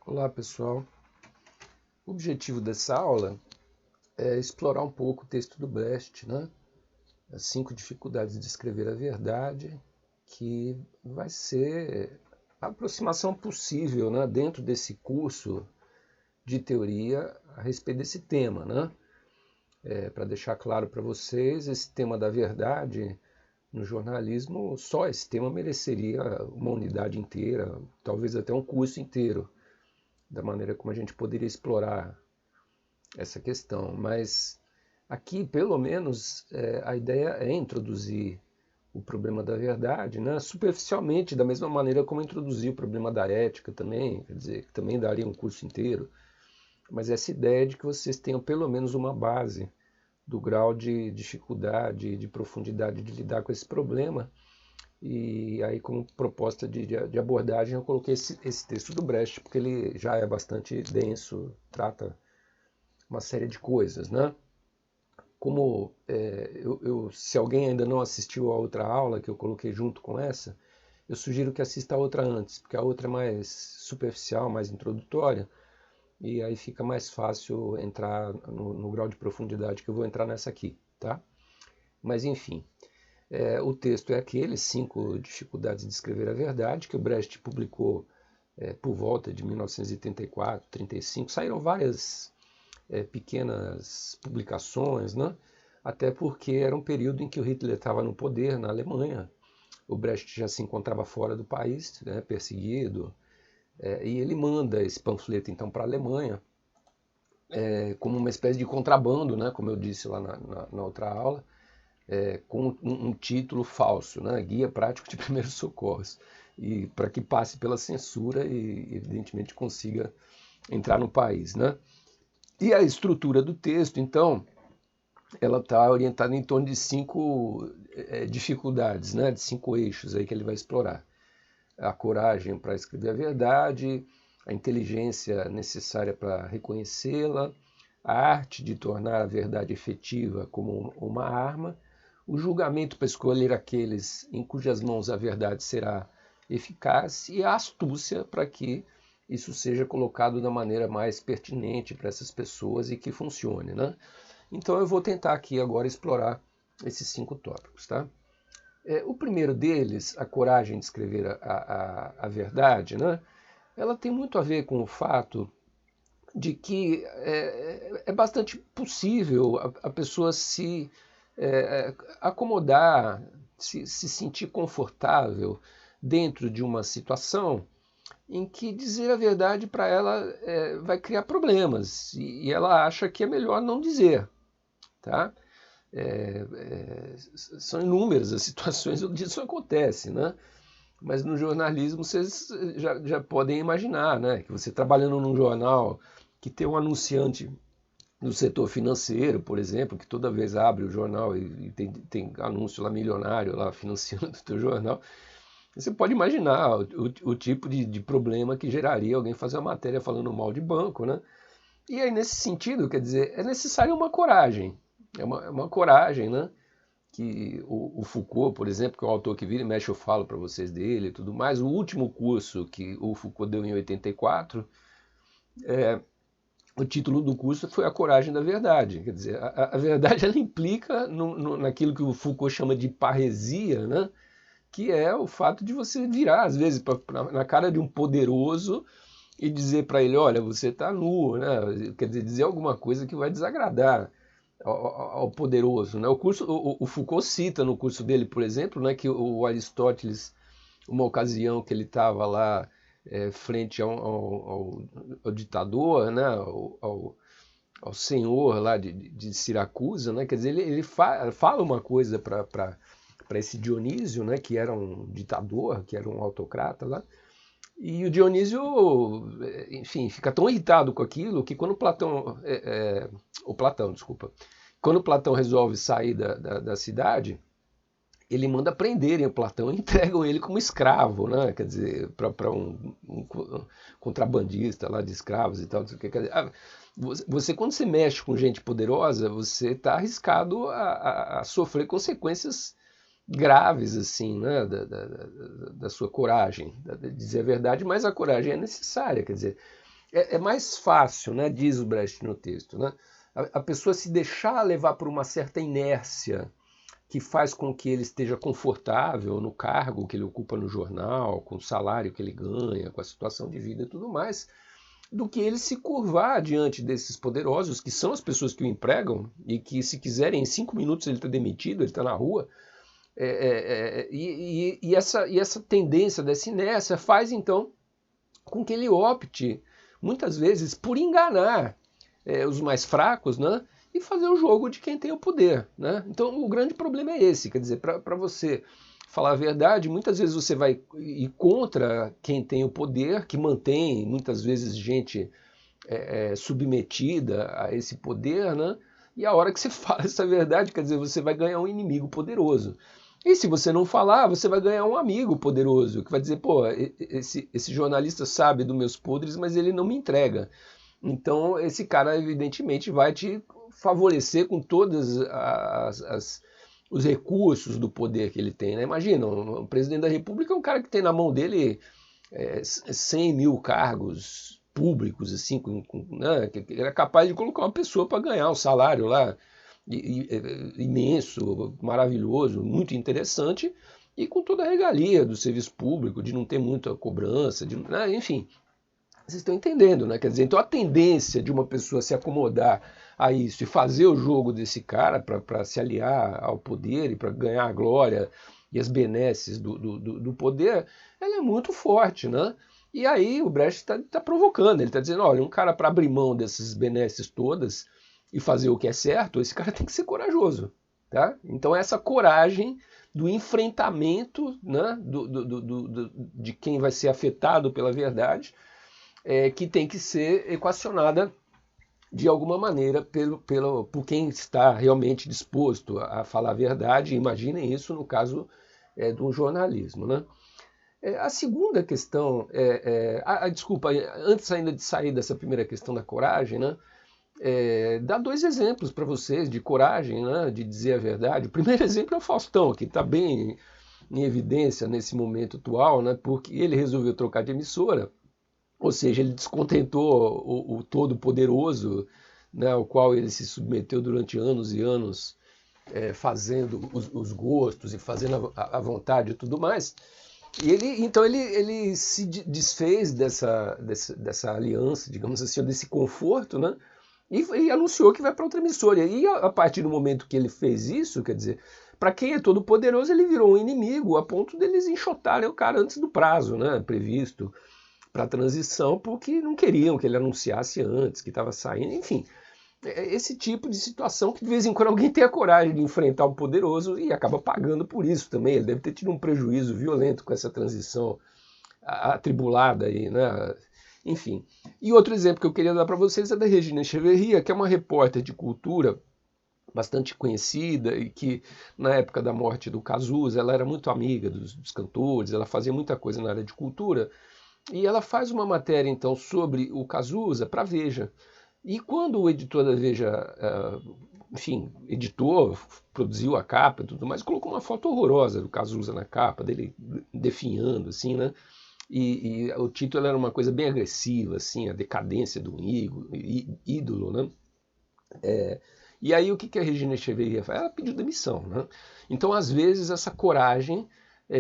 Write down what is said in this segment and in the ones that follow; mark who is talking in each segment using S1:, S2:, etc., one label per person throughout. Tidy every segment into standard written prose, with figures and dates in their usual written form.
S1: Olá, pessoal. O objetivo dessa aula é explorar um pouco o texto do Brecht, né? As 5 dificuldades de escrever a verdade, que vai ser a aproximação possível, né, dentro desse curso de teoria a respeito desse tema, né? Para deixar claro para vocês, esse tema da verdade no jornalismo, só esse tema mereceria uma unidade inteira, talvez até um curso inteiro, da maneira como a gente poderia explorar essa questão, mas aqui, pelo menos, a ideia é introduzir o problema da verdade, né? Superficialmente, da mesma maneira como introduzir o problema da ética também, quer dizer, que também daria um curso inteiro, mas essa ideia de que vocês tenham pelo menos uma base do grau de dificuldade, de profundidade de lidar com esse problema, e aí como proposta de abordagem eu coloquei esse texto do Brecht, porque ele já é bastante denso, trata uma série de coisas, né? Como se alguém ainda não assistiu a outra aula que eu coloquei junto com essa, eu sugiro que assista a outra antes, porque a outra é mais superficial, mais introdutória, e aí fica mais fácil entrar no grau de profundidade que eu vou entrar nessa aqui, tá? Mas enfim, o texto é aquele, 5 dificuldades de escrever a verdade, que o Brecht publicou por volta de 1934, 35, saíram várias pequenas publicações, né? Até porque era um período em que o Hitler estava no poder na Alemanha, o Brecht já se encontrava fora do país, né, perseguido, e ele manda esse panfleto então para a Alemanha, como uma espécie de contrabando, né, como eu disse lá na outra aula, com um título falso, né, Guia Prático de Primeiros Socorros, e para que passe pela censura e evidentemente consiga entrar no país, né? E a estrutura do texto, então, ela está orientada em torno de 5 dificuldades, né, de 5 eixos aí que ele vai explorar. A coragem para escrever a verdade, a inteligência necessária para reconhecê-la, a arte de tornar a verdade efetiva como uma arma, o julgamento para escolher aqueles em cujas mãos a verdade será eficaz e a astúcia para que isso seja colocado da maneira mais pertinente para essas pessoas e que funcione, né? Então eu vou tentar aqui agora explorar esses 5 tópicos, tá? O primeiro deles, a coragem de escrever a verdade, né? Ela tem muito a ver com o fato de que é bastante possível a pessoa se acomodar, se sentir confortável dentro de uma situação em que dizer a verdade para ela vai criar problemas e ela acha que é melhor não dizer, tá? São inúmeras as situações onde isso acontece, né? Mas no jornalismo vocês já podem imaginar, né? Que você trabalhando num jornal que tem um anunciante do setor financeiro, por exemplo, que toda vez abre o jornal e tem anúncio lá milionário lá financiando o teu jornal, você pode imaginar o tipo de problema que geraria alguém fazer uma matéria falando mal de banco, né? E aí, nesse sentido, quer dizer, é necessária uma coragem. É uma coragem, né? Que o Foucault, por exemplo, que é o autor que vira e mexe eu falo para vocês dele e tudo mais, o último curso que o Foucault deu em 84, o título do curso foi A Coragem da Verdade. Quer dizer, a verdade ela implica naquilo que o Foucault chama de parresia, né? Que é o fato de você virar, às vezes, na cara de um poderoso e dizer para ele, olha, você está nu, né? Quer dizer alguma coisa que vai desagradar ao poderoso, né? O Foucault cita no curso dele, por exemplo, né, que o Aristóteles, uma ocasião que ele estava lá frente ao ditador, né, ao senhor lá de Siracusa, né, quer dizer, ele fala uma coisa para esse Dionísio, né, que era um ditador, que era um autocrata lá, e o Dionísio, enfim, fica tão irritado com aquilo que quando Platão, desculpa, quando Platão resolve sair da cidade, ele manda prenderem o Platão e entregam ele como escravo, né? Quer dizer, para um contrabandista lá de escravos e tal. Quer dizer, você, quando você mexe com gente poderosa, você está arriscado a sofrer consequências graves, assim, né, da sua coragem, de dizer a verdade, mas a coragem é necessária, quer dizer, é mais fácil, né, diz o Brecht no texto, né, a pessoa se deixar levar por uma certa inércia que faz com que ele esteja confortável no cargo que ele ocupa no jornal, com o salário que ele ganha, com a situação de vida e tudo mais, do que ele se curvar diante desses poderosos, que são as pessoas que o empregam, e que se quiserem em 5 minutos ele está demitido, ele está na rua. E essa tendência dessa inércia faz então com que ele opte, muitas vezes, por enganar os mais fracos, né? E fazer o jogo de quem tem o poder, né? Então o grande problema é esse, quer dizer, para você falar a verdade, muitas vezes você vai ir contra quem tem o poder, que mantém muitas vezes gente submetida a esse poder, né? E a hora que você fala essa verdade, quer dizer, você vai ganhar um inimigo poderoso. E se você não falar, você vai ganhar um amigo poderoso, que vai dizer, pô, esse jornalista sabe dos meus podres, mas ele não me entrega. Então esse cara evidentemente vai te favorecer com todos os recursos do poder que ele tem. Né? Imagina, o presidente da República é um cara que tem na mão dele 100 mil cargos públicos, assim, né? Que era capaz de colocar uma pessoa para ganhar um salário lá imenso, maravilhoso, muito interessante, e com toda a regalia do serviço público, de não ter muita cobrança, né? Enfim. Vocês estão entendendo, né? Quer dizer, então a tendência de uma pessoa se acomodar a isso e fazer o jogo desse cara para se aliar ao poder e para ganhar a glória e as benesses do poder, ela é muito forte, né? E aí o Brecht está provocando, ele está dizendo, olha, um cara para abrir mão dessas benesses todas e fazer o que é certo, esse cara tem que ser corajoso, tá? Então essa coragem do enfrentamento, né, de quem vai ser afetado pela verdade, que tem que ser equacionada de alguma maneira por quem está realmente disposto a falar a verdade. Imaginem isso no caso do jornalismo. Né? A segunda questão, desculpa, antes ainda de sair dessa primeira questão da coragem, né, dá 2 exemplos para vocês de coragem, né, de dizer a verdade. O primeiro exemplo é o Faustão, que está bem em evidência nesse momento atual, né, porque ele resolveu trocar de emissora. Ou seja, ele descontentou o Todo-Poderoso, né, ao qual ele se submeteu durante anos e anos, fazendo os gostos e fazendo a vontade e tudo mais. E então ele se desfez dessa aliança, digamos assim, desse conforto, né, e anunciou que vai para outra emissora. E a partir do momento que ele fez isso, quer dizer, para quem é todo poderoso, ele virou um inimigo, a ponto deles enxotarem o cara antes do prazo, né, previsto para a transição, porque não queriam que ele anunciasse antes, que estava saindo, enfim. Esse tipo de situação que de vez em quando alguém tem a coragem de enfrentar o poderoso e acaba pagando por isso também. Ele deve ter tido um prejuízo violento com essa transição atribulada aí, né? Enfim. E outro exemplo que eu queria dar para vocês é da Regina Echeverria, que é uma repórter de cultura bastante conhecida e que na época da morte do Cazuza ela era muito amiga dos cantores, ela fazia muita coisa na área de cultura. E ela faz uma matéria, então, sobre o Cazuza para a Veja. E quando o editor da Veja, enfim, editou, produziu a capa e tudo mais, colocou uma foto horrorosa do Cazuza na capa, dele definhando, assim, né? E o título era uma coisa bem agressiva, assim, a decadência do ídolo, né? E aí o que a Regina Echeverria faz? Ela pediu demissão, né? Então, às vezes, essa coragem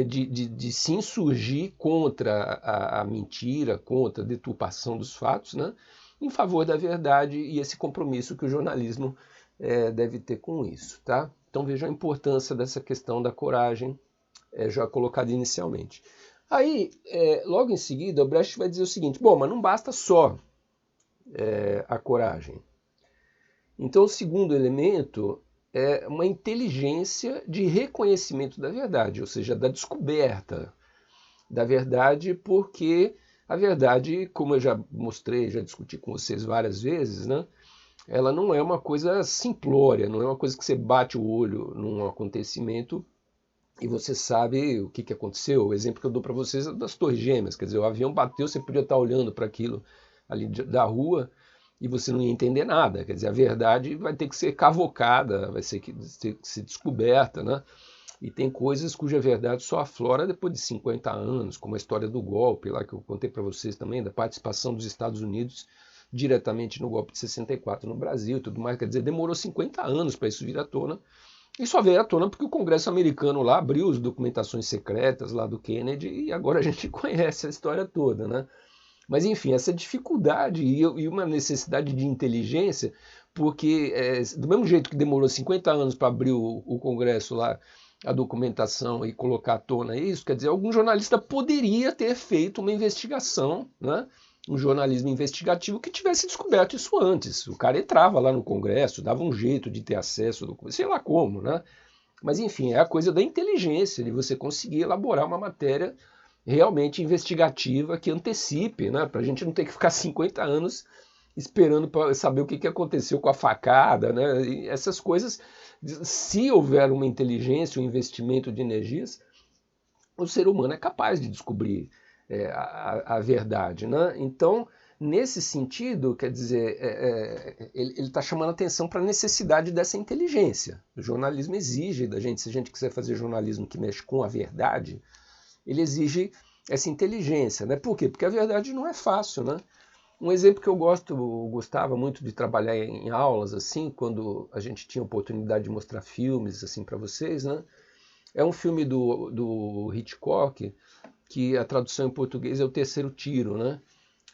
S1: de se insurgir contra a mentira, contra a deturpação dos fatos, né, em favor da verdade e esse compromisso que o jornalismo deve ter com isso. Tá? Então vejam a importância dessa questão da coragem já colocada inicialmente. Aí, logo em seguida, o Brecht vai dizer o seguinte, bom, mas não basta só a coragem. Então o segundo elemento é uma inteligência de reconhecimento da verdade, ou seja, da descoberta da verdade, porque a verdade, como eu já mostrei, já discuti com vocês várias vezes, né, ela não é uma coisa simplória, não é uma coisa que você bate o olho num acontecimento e você sabe o que aconteceu. O exemplo que eu dou para vocês é das Torres Gêmeas, quer dizer, o avião bateu, você podia estar olhando para aquilo ali da rua, e você não ia entender nada. Quer dizer, a verdade vai ter que ser cavocada, vai ter que ser descoberta, né? E tem coisas cuja verdade só aflora depois de 50 anos, como a história do golpe, lá que eu contei para vocês também, da participação dos Estados Unidos diretamente no golpe de 64 no Brasil e tudo mais. Quer dizer, demorou 50 anos para isso vir à tona. E só veio à tona porque o Congresso americano lá abriu as documentações secretas lá do Kennedy e agora a gente conhece a história toda, né? Mas enfim, essa dificuldade e uma necessidade de inteligência, porque do mesmo jeito que demorou 50 anos para abrir o Congresso lá, a documentação e colocar à tona isso, quer dizer, algum jornalista poderia ter feito uma investigação, né? Um jornalismo investigativo que tivesse descoberto isso antes. O cara entrava lá no Congresso, dava um jeito de ter acesso, sei lá como, né? Mas enfim, é a coisa da inteligência, de você conseguir elaborar uma matéria realmente investigativa que antecipe, né? Para a gente não ter que ficar 50 anos esperando para saber o que aconteceu com a facada, né? E essas coisas, se houver uma inteligência, um investimento de energias, o ser humano é capaz de descobrir a verdade, né? Então, nesse sentido, quer dizer, ele está chamando atenção para a necessidade dessa inteligência. O jornalismo exige da gente, se a gente quiser fazer jornalismo que mexe com a verdade, ele exige essa inteligência, né? Por quê? Porque a verdade não é fácil, né? Um exemplo que eu gostava muito de trabalhar em aulas, assim, quando a gente tinha oportunidade de mostrar filmes assim para vocês, né? É um filme do Hitchcock, que a tradução em português é O Terceiro Tiro, né?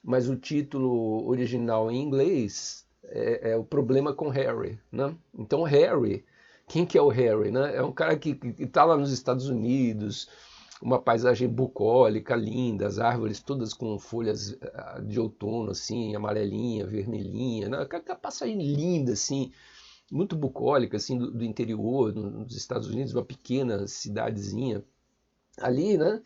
S1: Mas o título original em inglês é O Problema com Harry, né? Então Harry, quem que é o Harry, né? É um cara que está lá nos Estados Unidos, uma paisagem bucólica, linda, as árvores todas com folhas de outono, assim, amarelinha, vermelhinha, né? Aquela paisagem linda, assim, muito bucólica, assim, do interior, nos Estados Unidos, uma pequena cidadezinha ali, né?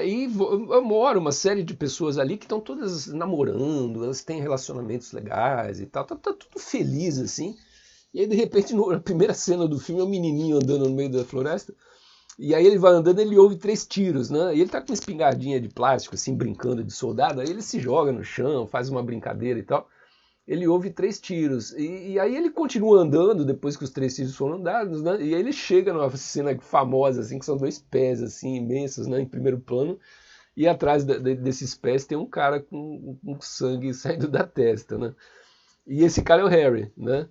S1: E mora uma série de pessoas ali que estão todas namorando, elas têm relacionamentos legais e tal, tá tudo feliz, assim. E aí, de repente, na primeira cena do filme, é um menininho andando no meio da floresta, e aí ele vai andando, ele ouve 3 tiros, né? E ele tá com uma espingardinha de plástico, assim, brincando de soldado, aí ele se joga no chão, faz uma brincadeira e tal. Ele ouve 3 tiros. E aí ele continua andando, depois que os 3 tiros foram dados, né? E aí ele chega numa cena famosa, assim, que são 2 pés, assim, imensos, né? Em primeiro plano. E atrás desses pés tem um cara com sangue saindo da testa, né? E esse cara é o Harry, né?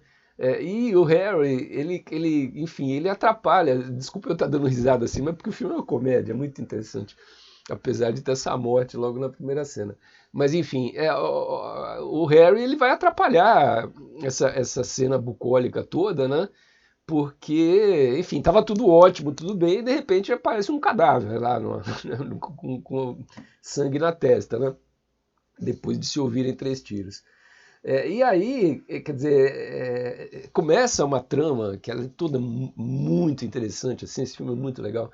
S1: E o Harry, enfim, ele atrapalha. Desculpa eu estar dando risada assim, mas porque o filme é uma comédia, é muito interessante. Apesar de ter essa morte logo na primeira cena. Mas enfim, o Harry ele vai atrapalhar essa cena bucólica toda, né? Porque, enfim, estava tudo ótimo, tudo bem, e de repente aparece um cadáver lá com sangue na testa, né? Depois de se ouvirem 3 tiros. E aí, quer dizer, começa uma trama que ela é toda muito interessante, assim, esse filme é muito legal,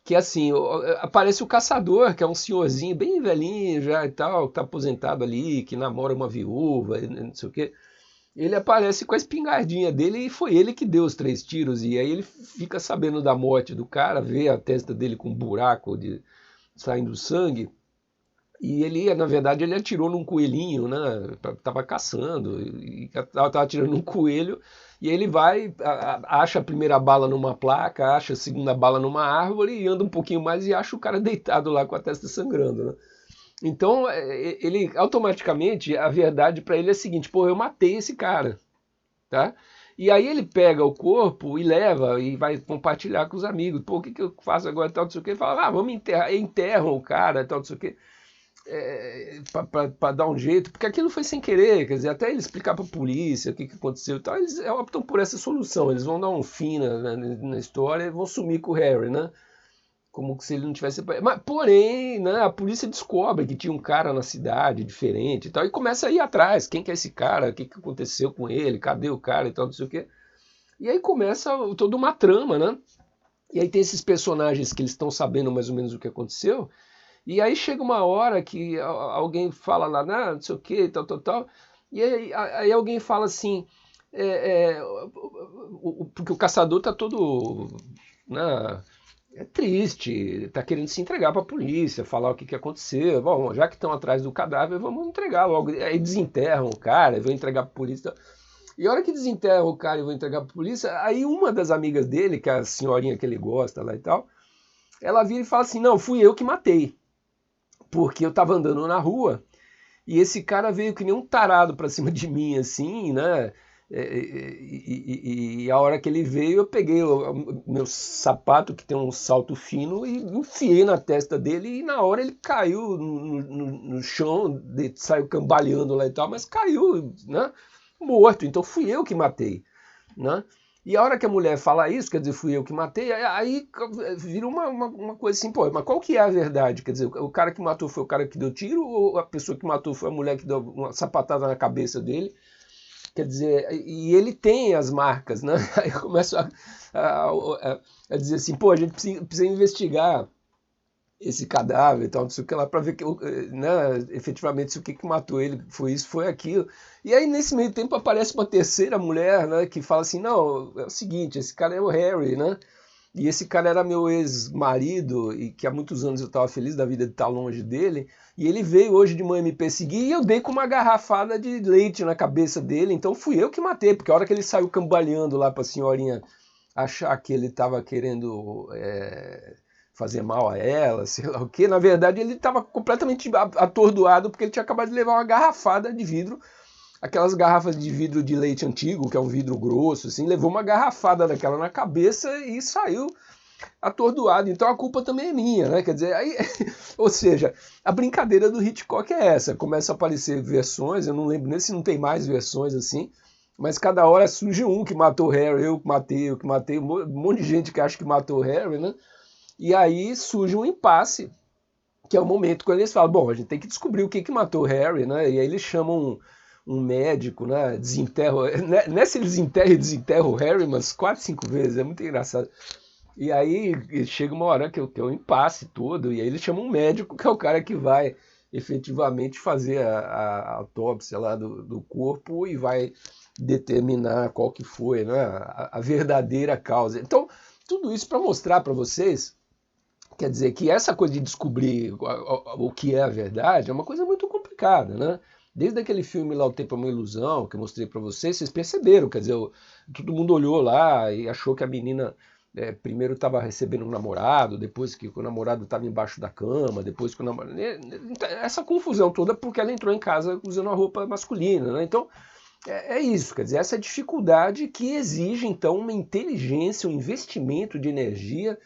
S1: que assim, aparece o caçador, que é um senhorzinho bem velhinho já e tal, que tá aposentado ali, que namora uma viúva, não sei o quê. Ele aparece com a espingardinha dele e foi ele que deu os 3 tiros, e aí ele fica sabendo da morte do cara, vê a testa dele com um buraco saindo sangue, e ele, na verdade, ele atirou num coelhinho, né? Tava caçando, e tava atirando num coelho, e ele vai, acha a primeira bala numa placa, acha a segunda bala numa árvore, e anda um pouquinho mais e acha o cara deitado lá com a testa sangrando, né? Então, ele automaticamente, a verdade para ele é a seguinte: pô, eu matei esse cara, tá? E aí ele pega o corpo e leva e vai compartilhar com os amigos. Pô, o que eu faço agora, tal, não sei o quê? Ele fala, vamos enterrar, enterram o cara, tal, não sei o quê. Para dar um jeito, porque aquilo foi sem querer, quer dizer, até ele explicar para a polícia o que aconteceu e tal, eles optam por essa solução, eles vão dar um fim na história e vão sumir com o Harry, né? Como se ele não tivesse... Mas, porém, né, a polícia descobre que tinha um cara na cidade diferente e tal, e começa a ir atrás, quem que é esse cara, o que aconteceu com ele, cadê o cara e tal, não sei o quê. E aí começa toda uma trama, né? E aí tem esses personagens que eles estão sabendo mais ou menos o que aconteceu. E aí chega uma hora que alguém fala lá, não sei o que, tal, e aí alguém fala assim, porque o caçador tá todo, né, triste, tá querendo se entregar para a polícia, falar o que aconteceu. Bom, já que estão atrás do cadáver, vamos entregar logo. Aí desenterram o cara, vão entregar para a polícia. E a hora que desenterra o cara e vou entregar pra polícia, aí uma das amigas dele, que é a senhorinha que ele gosta lá e tal, ela vira e fala assim, não, fui eu que matei. Porque eu tava andando na rua e esse cara veio que nem um tarado pra cima de mim, assim, né? E a hora que ele veio, eu peguei o meu sapato, que tem um salto fino, e enfiei na testa dele, e na hora ele caiu no chão, saiu cambaleando lá e tal, mas caiu, né? Morto. Então fui eu que matei, né? E a hora que a mulher fala isso, quer dizer, fui eu que matei, aí vira uma coisa assim, pô, mas qual que é a verdade? Quer dizer, o cara que matou foi o cara que deu tiro, ou a pessoa que matou foi a mulher que deu uma sapatada na cabeça dele? Quer dizer, e ele tem as marcas, né? Aí eu começo a dizer assim, pô, a gente precisa investigar esse cadáver e tal, não sei o que lá, para ver que, né, efetivamente se o que matou ele foi isso, foi aquilo. E aí nesse meio tempo aparece uma terceira mulher, né, que fala assim, não, é o seguinte, esse cara é o Harry, né? E esse cara era meu ex-marido e que há muitos anos eu estava feliz da vida de estar longe dele. E ele veio hoje de manhã me perseguir e eu dei com uma garrafada de leite na cabeça dele. Então fui eu que matei, porque a hora que ele saiu cambaleando lá para a senhorinha achar que ele estava querendo fazer mal a ela, sei lá o quê, na verdade ele estava completamente atordoado porque ele tinha acabado de levar uma garrafada de vidro, aquelas garrafas de vidro de leite antigo, que é um vidro grosso, assim, levou uma garrafada daquela na cabeça e saiu atordoado. Então a culpa também é minha, né? Quer dizer, aí, ou seja, a brincadeira do Hitchcock é essa. Começa a aparecer versões, eu não lembro nem se não tem mais versões assim, mas cada hora surge um que matou o Harry, eu que matei, um monte de gente que acha que matou o Harry, né? E aí surge um impasse, que é o momento quando eles falam, bom, a gente tem que descobrir o que matou o Harry, né? E aí eles chamam um médico, né? Desenterra, nessa eles enterram e desenterram o Harry umas 4, 5 vezes, é muito engraçado. E aí chega uma hora que é um impasse todo, e aí eles chamam um médico, que é o cara que vai efetivamente fazer a autópsia lá do corpo e vai determinar qual que foi, né, a verdadeira causa. Então, tudo isso para mostrar para vocês, quer dizer, que essa coisa de descobrir o que é a verdade é uma coisa muito complicada, né? Desde aquele filme lá, O Tempo é uma Ilusão, que eu mostrei para vocês perceberam, quer dizer, todo mundo olhou lá e achou que a menina primeiro estava recebendo um namorado, depois que o namorado estava embaixo da cama, depois que o namorado... Essa confusão toda porque ela entrou em casa usando uma roupa masculina, né? Então, é isso, quer dizer, essa dificuldade que exige, então, uma inteligência, um investimento de energia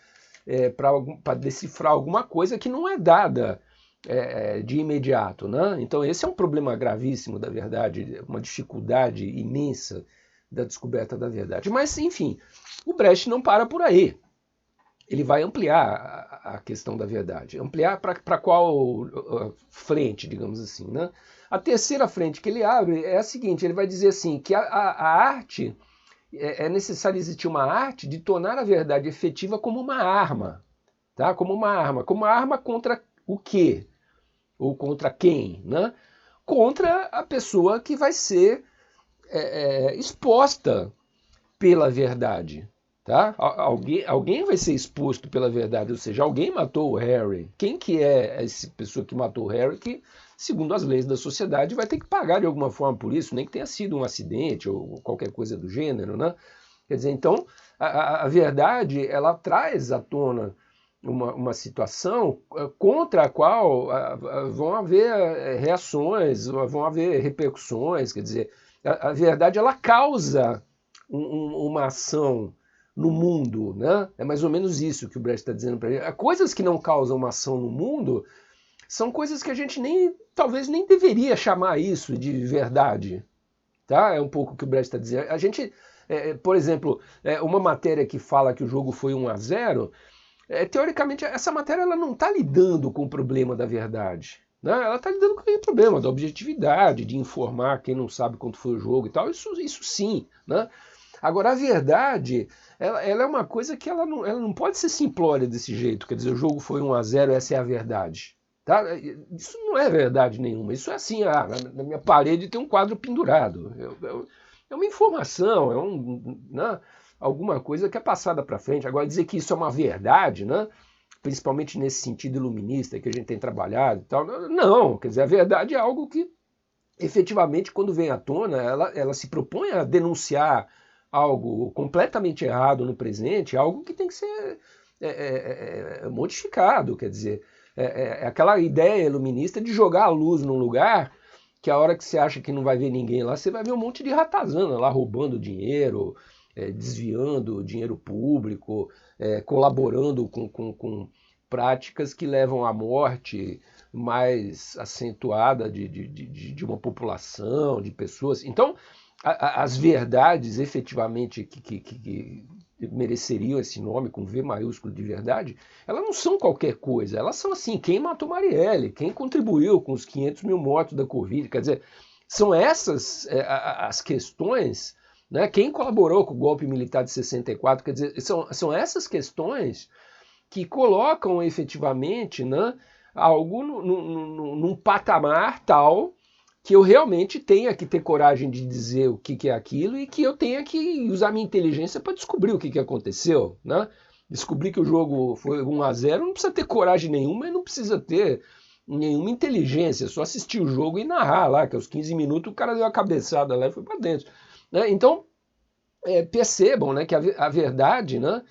S1: para decifrar alguma coisa que não é dada de imediato, né? Então esse é um problema gravíssimo da verdade, uma dificuldade imensa da descoberta da verdade. Mas, enfim, o Brecht não para por aí. Ele vai ampliar a questão da verdade. Ampliar para qual frente, digamos assim, né? A terceira frente que ele abre é a seguinte, ele vai dizer assim, que a arte... É necessário existir uma arte de tornar a verdade efetiva como uma arma, tá? Como uma arma contra o quê? Ou contra quem, né? Contra a pessoa que vai ser exposta pela verdade, tá? Alguém vai ser exposto pela verdade, ou seja, alguém matou o Harry. Quem que é essa pessoa que matou o Harry que, segundo as leis da sociedade, vai ter que pagar de alguma forma por isso, nem que tenha sido um acidente ou qualquer coisa do gênero, né? Quer dizer, então, a verdade, ela traz à tona uma situação contra a qual vão haver reações, vão haver repercussões, quer dizer, a verdade, ela causa uma ação no mundo, né? É mais ou menos isso que o Brecht está dizendo para a gente. Coisas que não causam uma ação no mundo são coisas que a gente talvez nem deveria chamar isso de verdade, tá? É um pouco o que o Brecht está dizendo. A gente, por exemplo, uma matéria que fala que o jogo foi 1-0, teoricamente essa matéria ela não está lidando com o problema da verdade. Né? Ela está lidando com o problema da objetividade, de informar quem não sabe quanto foi o jogo e tal. Isso sim, né? Agora, a verdade, ela é uma coisa que ela não pode ser simplória desse jeito. Quer dizer, o jogo foi 1-0, essa é a verdade. Tá? Isso não é verdade nenhuma. Isso é assim, na minha parede tem um quadro pendurado. É uma informação, né, alguma coisa que é passada para frente. Agora, dizer que isso é uma verdade, né, principalmente nesse sentido iluminista que a gente tem trabalhado e tal, não. Quer dizer, a verdade é algo que efetivamente, quando vem à tona, ela se propõe a denunciar algo completamente errado no presente, algo que tem que ser modificado, quer dizer, aquela ideia iluminista de jogar a luz num lugar que a hora que você acha que não vai ver ninguém lá, você vai ver um monte de ratazana lá roubando dinheiro, desviando dinheiro público, colaborando com práticas que levam à morte mais acentuada de uma população, de pessoas. Então, as verdades efetivamente que mereceriam esse nome com V maiúsculo de verdade, elas não são qualquer coisa, elas são assim, quem matou Marielle, quem contribuiu com os 500 mil mortos da Covid, quer dizer, são essas as questões, né? Quem colaborou com o golpe militar de 64, quer dizer, são essas questões que colocam efetivamente, né, algo num patamar tal que eu realmente tenha que ter coragem de dizer o que é aquilo e que eu tenha que usar minha inteligência para descobrir o que aconteceu, né? Descobrir que o jogo foi 1-0, não precisa ter coragem nenhuma e não precisa ter nenhuma inteligência, só assistir o jogo e narrar lá, que aos 15 minutos o cara deu a cabeçada lá e foi para dentro, né? Então, percebam, né, que a verdade, né,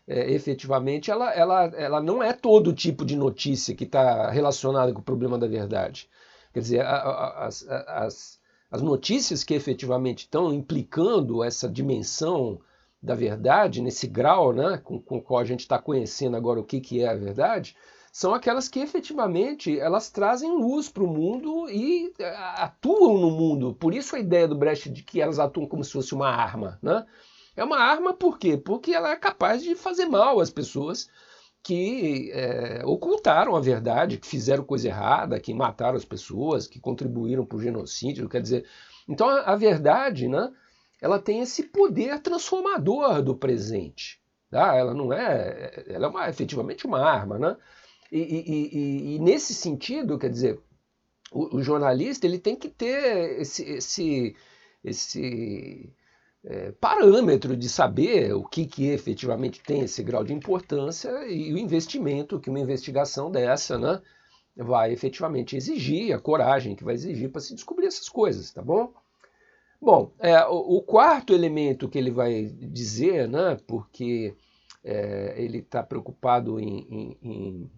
S1: efetivamente, ela não é todo tipo de notícia que está relacionada com o problema da verdade. Quer dizer, as notícias que efetivamente estão implicando essa dimensão da verdade, nesse grau, né, com o qual a gente está conhecendo agora o que é a verdade, são aquelas que efetivamente elas trazem luz para o mundo e atuam no mundo. Por isso a ideia do Brecht de que elas atuam como se fosse uma arma, né? É uma arma por quê? Porque ela é capaz de fazer mal às pessoas que ocultaram a verdade, que fizeram coisa errada, que mataram as pessoas, que contribuíram para o genocídio, quer dizer... Então a verdade, né, ela tem esse poder transformador do presente. Tá? Ela não é... Ela é efetivamente uma arma, né? E nesse sentido, quer dizer, o jornalista ele tem que ter esse parâmetro de saber o que efetivamente tem esse grau de importância e o investimento que uma investigação dessa, né, vai efetivamente exigir, a coragem que vai exigir para se descobrir essas coisas, tá bom? Bom, o quarto elemento que ele vai dizer, né, porque ele está preocupado em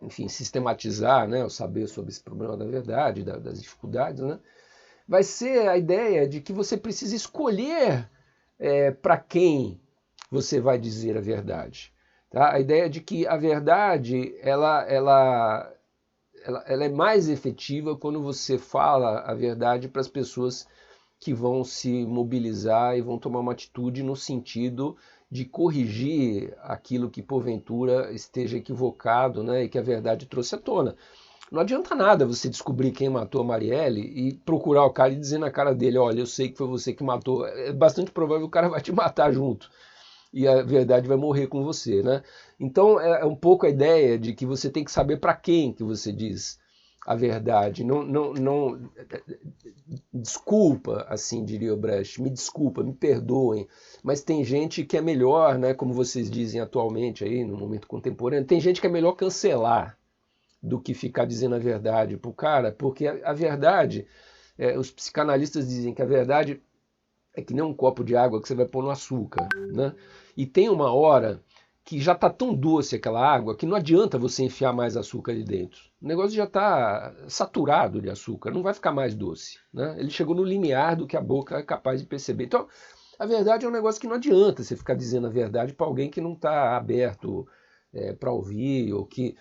S1: enfim, sistematizar, né, o saber sobre esse problema da verdade, das dificuldades, né, vai ser a ideia de que você precisa escolher para quem você vai dizer a verdade. Tá? A ideia de que a verdade ela é mais efetiva quando você fala a verdade para as pessoas que vão se mobilizar e vão tomar uma atitude no sentido de corrigir aquilo que porventura esteja equivocado, né, e que a verdade trouxe à tona. Não adianta nada você descobrir quem matou a Marielle e procurar o cara e dizer na cara dele, olha, eu sei que foi você que matou. É bastante provável que o cara vai te matar junto. E a verdade vai morrer com você, né? Então é um pouco a ideia de que você tem que saber para quem que você diz a verdade. Não desculpa, assim diria o Brecht, me desculpa, me perdoem, mas tem gente que é melhor, né, como vocês dizem atualmente aí no momento contemporâneo, tem gente que é melhor cancelar do que ficar dizendo a verdade pro cara, porque a verdade, os psicanalistas dizem que a verdade é que nem um copo de água que você vai pôr no açúcar, né? E tem uma hora que já está tão doce aquela água que não adianta você enfiar mais açúcar ali dentro. O negócio já está saturado de açúcar, não vai ficar mais doce, né? Ele chegou no limiar do que a boca é capaz de perceber. Então, a verdade é um negócio que não adianta você ficar dizendo a verdade para alguém que não está aberto para ouvir, ou que...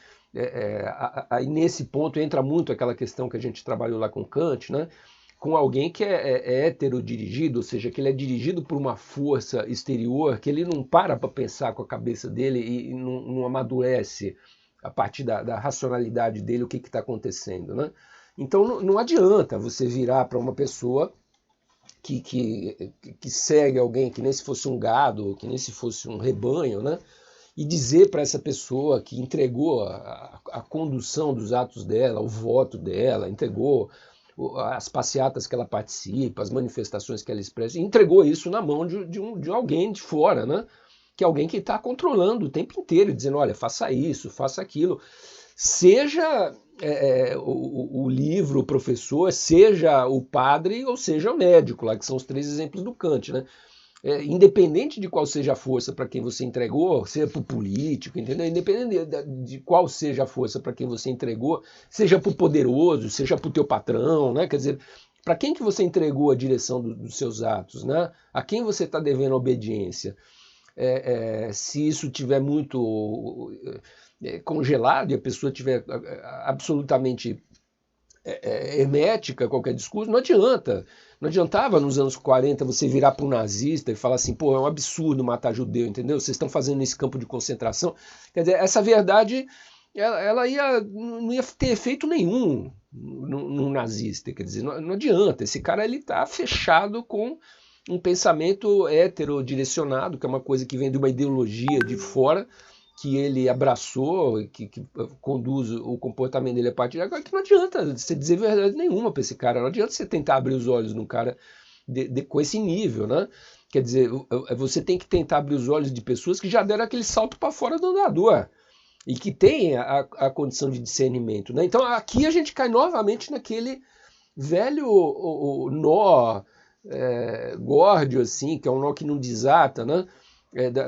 S1: aí nesse ponto entra muito aquela questão que a gente trabalhou lá com Kant, né? Com alguém que é heterodirigido, ou seja, que ele é dirigido por uma força exterior, que ele não para pensar com a cabeça dele e não amadurece a partir da racionalidade dele o que está acontecendo, né? Então não adianta você virar para uma pessoa que segue alguém, que nem se fosse um gado, que nem se fosse um rebanho, né? E dizer para essa pessoa que entregou a condução dos atos dela, o voto dela, entregou as passeatas que ela participa, as manifestações que ela expressa, entregou isso na mão de alguém de fora, né? Que é alguém que está controlando o tempo inteiro, dizendo, olha, faça isso, faça aquilo. Seja o livro, o professor, seja o padre ou seja o médico, lá que são os 3 exemplos do Kant, né? Independente de qual seja a força para quem você entregou, seja para o político, entendeu? Independente de qual seja a força para quem você entregou, seja para o poderoso, seja para o teu patrão, né? Quer dizer, para quem que você entregou a direção dos seus atos, né? A quem você está devendo obediência? Se isso tiver muito congelado e a pessoa tiver absolutamente hermética qualquer discurso, não adianta. Não adiantava nos anos 40 você virar para um nazista e falar assim, pô, é um absurdo matar judeu, entendeu? Vocês estão fazendo esse campo de concentração. Quer dizer, essa verdade ela não ia ter efeito nenhum num nazista. Quer dizer, não adianta. Esse cara ele está fechado com um pensamento heterodirecionado, que é uma coisa que vem de uma ideologia de fora, que ele abraçou, que conduz o comportamento dele a partir de agora, que não adianta você dizer verdade nenhuma para esse cara, não adianta você tentar abrir os olhos num cara com esse nível, né? Quer dizer, você tem que tentar abrir os olhos de pessoas que já deram aquele salto para fora do andador e que têm a condição de discernimento, né? Então aqui a gente cai novamente naquele velho nó górdio, assim, que é um nó que não desata, né?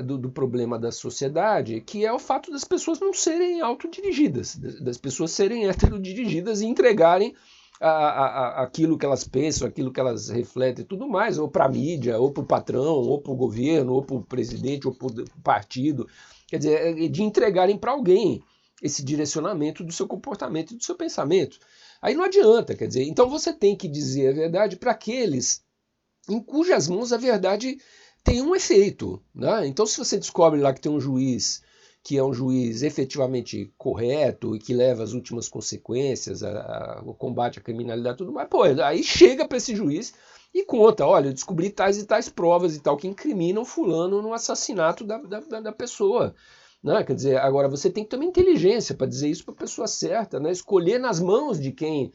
S1: Do problema da sociedade, que é o fato das pessoas não serem autodirigidas, das pessoas serem heterodirigidas e entregarem aquilo que elas pensam, aquilo que elas refletem e tudo mais, ou para a mídia, ou para o patrão, ou para o governo, ou para o presidente, ou para o partido. Quer dizer, de entregarem para alguém esse direcionamento do seu comportamento e do seu pensamento. Aí não adianta, quer dizer, então você tem que dizer a verdade para aqueles em cujas mãos a verdade tem um efeito, né? Então, se você descobre lá que tem um juiz que é um juiz efetivamente correto e que leva as últimas consequências, o combate à criminalidade e tudo mais, pô, aí chega para esse juiz e conta, olha, eu descobri tais e tais provas e tal que incriminam fulano no assassinato da pessoa. Né? Quer dizer, agora você tem que ter uma inteligência para dizer isso para a pessoa certa, né? Escolher nas mãos de quem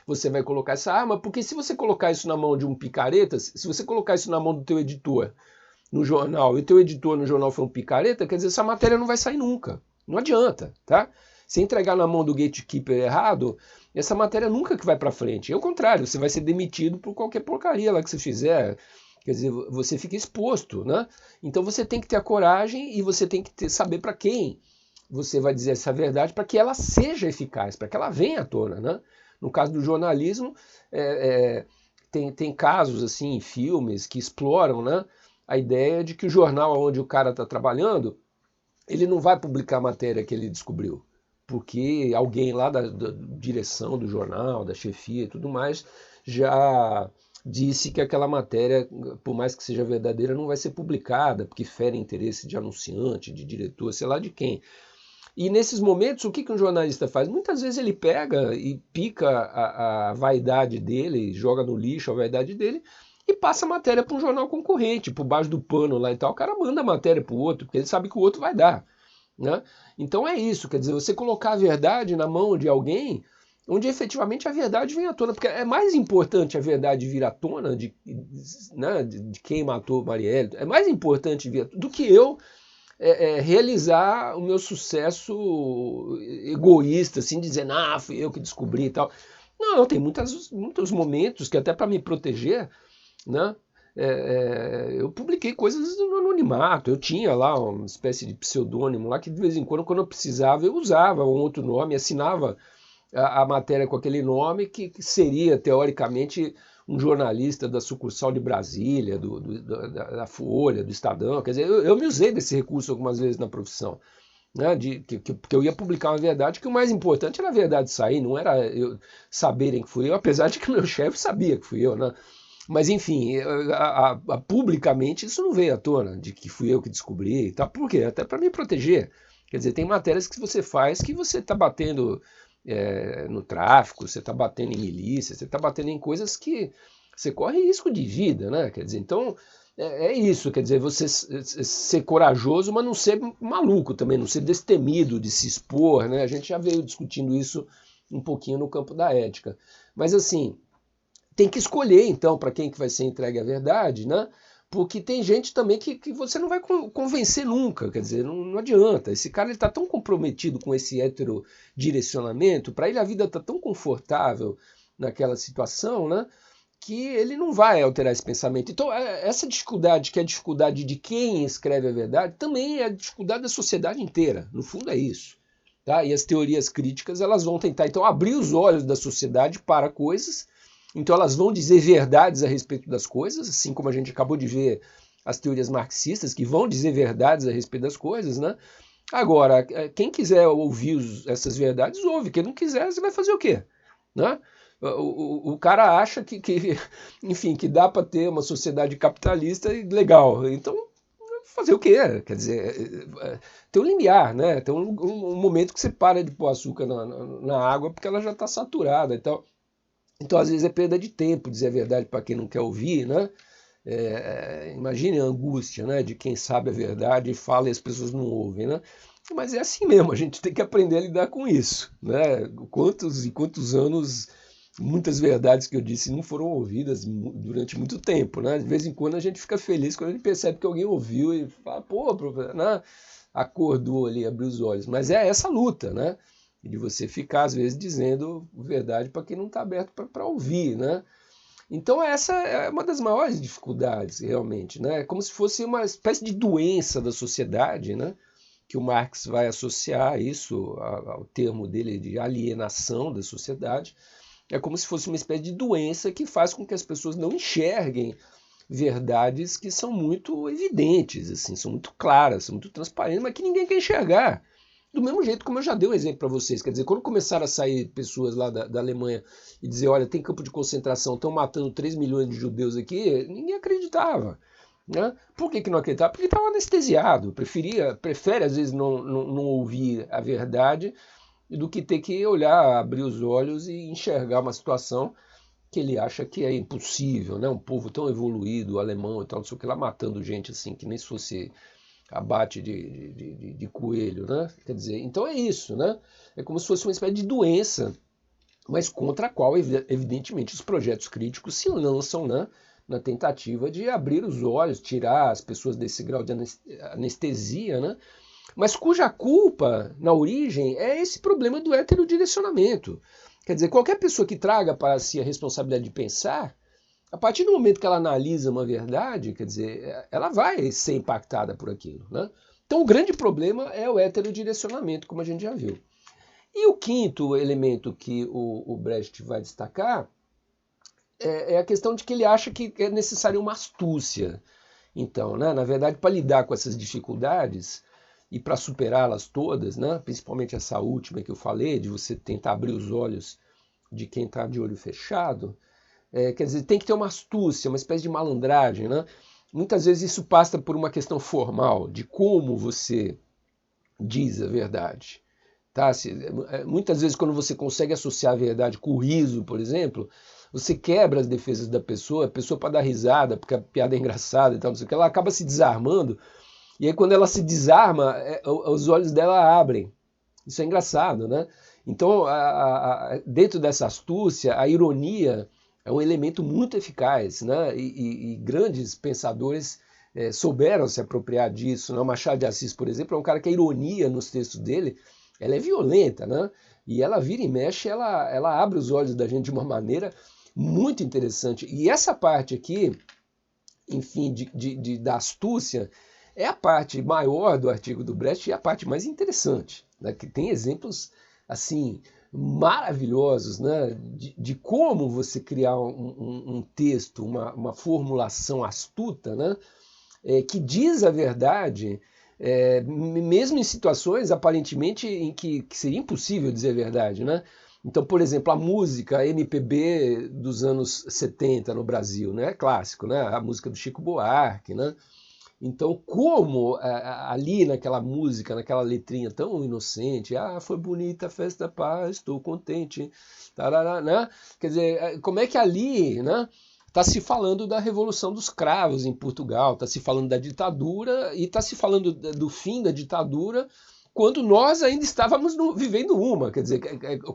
S1: você vai colocar essa arma, porque se você colocar isso na mão de um picareta, se você colocar isso na mão do teu editor no jornal, e o teu editor no jornal for um picareta, quer dizer, essa matéria não vai sair nunca. Não adianta, tá? Se entregar na mão do gatekeeper errado, essa matéria nunca que vai para frente. É o contrário, você vai ser demitido por qualquer porcaria lá que você fizer. Quer dizer, você fica exposto, né? Então você tem que ter a coragem e você tem que saber para quem você vai dizer essa verdade para que ela seja eficaz, para que ela venha à tona, né? No caso do jornalismo, tem casos assim, filmes que exploram, né, a ideia de que o jornal onde o cara está trabalhando, ele não vai publicar a matéria que ele descobriu, porque alguém lá da direção do jornal, da chefia e tudo mais, já disse que aquela matéria, por mais que seja verdadeira, não vai ser publicada, porque fere interesse de anunciante, de diretor, sei lá de quem. E nesses momentos, o que um jornalista faz? Muitas vezes ele pega e pica a vaidade dele, joga no lixo a vaidade dele e passa a matéria para um jornal concorrente, por baixo do pano lá e tal. O cara manda a matéria para o outro, porque ele sabe que o outro vai dar. Né? Então é isso, quer dizer, você colocar a verdade na mão de alguém onde efetivamente a verdade vem à tona, porque é mais importante a verdade vir à tona de quem matou Marielle, é mais importante do que eu realizar o meu sucesso egoísta, assim, dizendo, fui eu que descobri e tal. Não, tem muitos momentos que até para me proteger, né, eu publiquei coisas no anonimato, eu tinha lá uma espécie de pseudônimo lá que de vez em quando eu precisava, eu usava um outro nome, assinava a matéria com aquele nome que seria, teoricamente, um jornalista da sucursal de Brasília, da Folha, do Estadão. Quer dizer, eu me usei desse recurso algumas vezes na profissão, né, porque eu ia publicar uma verdade, que o mais importante era a verdade sair, não era eu saberem que fui eu, apesar de que o meu chefe sabia que fui eu, né? Mas enfim, publicamente isso não veio à tona, de que fui eu que descobri e tal. Por quê? Até para me proteger. Quer dizer, tem matérias que você faz que você está batendo no tráfico, você está batendo em milícia, você está batendo em coisas que você corre risco de vida, né? Quer dizer, então isso, quer dizer, você ser corajoso, mas não ser maluco também, não ser destemido de se expor, né? A gente já veio discutindo isso um pouquinho no campo da ética. Mas assim, tem que escolher então para quem que vai ser entregue a verdade, né? Porque tem gente também que você não vai convencer nunca, quer dizer, não adianta. Esse cara está tão comprometido com esse heterodirecionamento, para ele a vida está tão confortável naquela situação, né, que ele não vai alterar esse pensamento. Então, essa dificuldade, que é a dificuldade de quem escreve a verdade, também é a dificuldade da sociedade inteira. No fundo é isso. Tá? E as teorias críticas elas vão tentar, então, abrir os olhos da sociedade para coisas. Então elas vão dizer verdades a respeito das coisas, assim como a gente acabou de ver as teorias marxistas, que vão dizer verdades a respeito das coisas, né? Agora, quem quiser ouvir essas verdades, ouve. Quem não quiser, você vai fazer o quê? Né? O cara acha enfim, que dá para ter uma sociedade capitalista e legal. Então, fazer o quê? Quer dizer, tem um limiar, né? Tem um momento que você para de pôr açúcar na água porque ela já está saturada. Então, às vezes, é perda de tempo dizer a verdade para quem não quer ouvir, né? Imagine a angústia, né, de quem sabe a verdade e fala e as pessoas não ouvem, né? Mas é assim mesmo, a gente tem que aprender a lidar com isso, né? Quantos e quantos anos muitas verdades que eu disse não foram ouvidas durante muito tempo, né? De vez em quando a gente fica feliz quando a gente percebe que alguém ouviu e fala, pô, né? Acordou ali, abriu os olhos. Mas é essa luta, né? De você ficar, às vezes, dizendo verdade para quem não está aberto para ouvir, né? Então essa é uma das maiores dificuldades, realmente, né? É como se fosse uma espécie de doença da sociedade, né? Que o Marx vai associar isso ao termo dele de alienação da sociedade. É como se fosse uma espécie de doença que faz com que as pessoas não enxerguem verdades que são muito evidentes, assim, são muito claras, são muito transparentes, mas que ninguém quer enxergar. Do mesmo jeito como eu já dei um exemplo para vocês, quer dizer, quando começaram a sair pessoas lá da Alemanha e dizer, olha, tem campo de concentração, estão matando 3 milhões de judeus aqui, ninguém acreditava. Né? Por que não acreditava? Porque estava anestesiado, prefere às vezes não ouvir a verdade do que ter que olhar, abrir os olhos e enxergar uma situação que ele acha que é impossível, né? Um povo tão evoluído, alemão e tal, não sei o que lá, matando gente assim, que nem se fosse abate de coelho, né? Quer dizer, então é isso, né? É como se fosse uma espécie de doença, mas contra a qual, evidentemente, os projetos críticos se lançam, né? Na tentativa de abrir os olhos, tirar as pessoas desse grau de anestesia, né? Mas cuja culpa, na origem, é esse problema do heterodirecionamento. Quer dizer, qualquer pessoa que traga para si a responsabilidade de pensar, a partir do momento que ela analisa uma verdade, quer dizer, ela vai ser impactada por aquilo, né? Então o grande problema é o heterodirecionamento, como a gente já viu. E o quinto elemento que o Brecht vai destacar é a questão de que ele acha que é necessária uma astúcia. Então, né, na verdade, para lidar com essas dificuldades e para superá-las todas, né, principalmente essa última que eu falei, de você tentar abrir os olhos de quem está de olho fechado, quer dizer, tem que ter uma astúcia, uma espécie de malandragem, né? Muitas vezes isso passa por uma questão formal, de como você diz a verdade. Tá? Muitas vezes quando você consegue associar a verdade com o riso, por exemplo, você quebra as defesas da pessoa, a pessoa para dar risada, porque a piada é engraçada e tal, não sei o que, ela acaba se desarmando, e aí quando ela se desarma, os olhos dela abrem. Isso é engraçado, né? Então, dentro dessa astúcia, a ironia é um elemento muito eficaz, né? E grandes pensadores souberam se apropriar disso. Né? O Machado de Assis, por exemplo, é um cara que a ironia nos textos dele ela é violenta, né? E ela vira e mexe, ela abre os olhos da gente de uma maneira muito interessante. E essa parte aqui, enfim, da astúcia, é a parte maior do artigo do Brecht e a parte mais interessante, né? Que tem exemplos assim maravilhosos, né? de como você criar um texto, uma formulação astuta, né? Que diz a verdade, mesmo em situações aparentemente em que seria impossível dizer a verdade, né? Então, por exemplo, a música MPB dos anos 70 no Brasil, né? É clássico, né? A música do Chico Buarque, né? Então, como ali naquela música, naquela letrinha tão inocente, foi bonita a festa da paz, estou contente, tarará, né? Quer dizer, como é que ali, né? Está se falando da Revolução dos Cravos em Portugal, está se falando da ditadura e está se falando do fim da ditadura quando nós ainda estávamos vivendo uma. Quer dizer,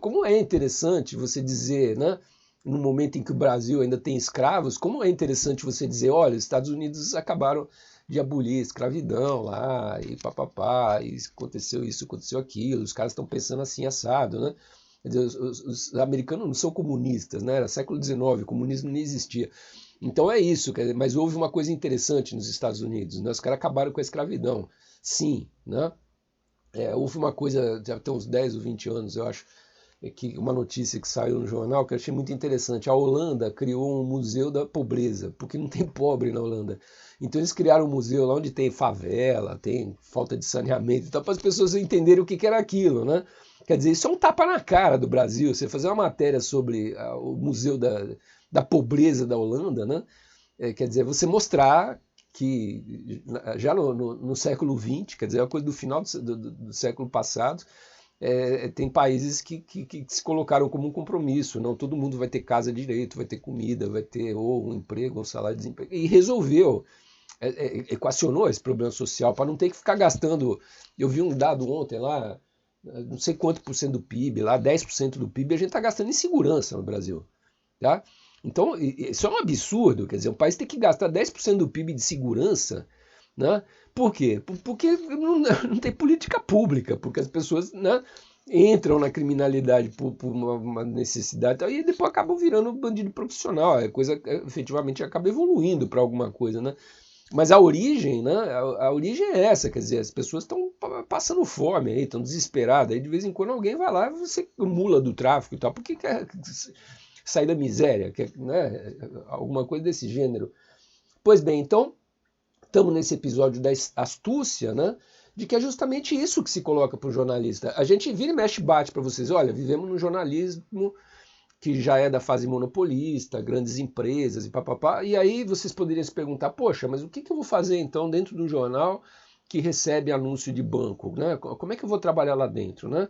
S1: como é interessante você dizer, né? no momento em que o Brasil ainda tem escravos, como é interessante você dizer, olha, os Estados Unidos acabaram de abolir a escravidão lá, e papapá, e aconteceu isso, aconteceu aquilo, os caras estão pensando assim, assado, né? Quer dizer, os americanos não são comunistas, né? Era século XIX, o comunismo nem existia. Então é isso, quer dizer, mas houve uma coisa interessante nos Estados Unidos, né? Os caras acabaram com a escravidão, sim, né? Houve uma coisa, já tem uns 10 ou 20 anos, eu acho, que uma notícia que saiu no jornal que eu achei muito interessante. A Holanda criou um museu da pobreza, porque não tem pobre na Holanda. Então eles criaram um museu lá onde tem favela, tem falta de saneamento, então para as pessoas entenderem o que era aquilo, né? Quer dizer, isso é um tapa na cara do Brasil. Você fazer uma matéria sobre o museu da pobreza da Holanda, né? Quer dizer, você mostrar que já no século XX, quer dizer, é uma coisa do final do século passado, tem países que se colocaram como um compromisso, não todo mundo vai ter casa direito, vai ter comida, vai ter ou um emprego, um salário de desemprego, e resolveu, equacionou esse problema social para não ter que ficar gastando. Eu vi um dado ontem lá, não sei quanto por cento do PIB, lá 10% do PIB a gente está gastando em segurança no Brasil, tá? Então, isso é um absurdo, quer dizer, um país tem que gastar 10% do PIB de segurança, né? Por quê? Porque não tem política pública, porque as pessoas, né, entram na criminalidade por uma necessidade e depois acabam virando bandido profissional, a coisa efetivamente acaba evoluindo para alguma coisa, né? Mas a origem, né? A origem é essa, quer dizer, as pessoas estão passando fome aí, estão desesperadas, aí de vez em quando alguém vai lá e você mula do tráfico e tal, porque quer sair da miséria, né? Alguma coisa desse gênero. Pois bem, então, estamos nesse episódio da astúcia, né? De que é justamente isso que se coloca para o jornalista. A gente vira e mexe bate para vocês, olha, vivemos num jornalismo que já é da fase monopolista, grandes empresas e papapá, e aí vocês poderiam se perguntar, poxa, mas o que eu vou fazer então dentro de um jornal que recebe anúncio de banco, né? Como é que eu vou trabalhar lá dentro, né?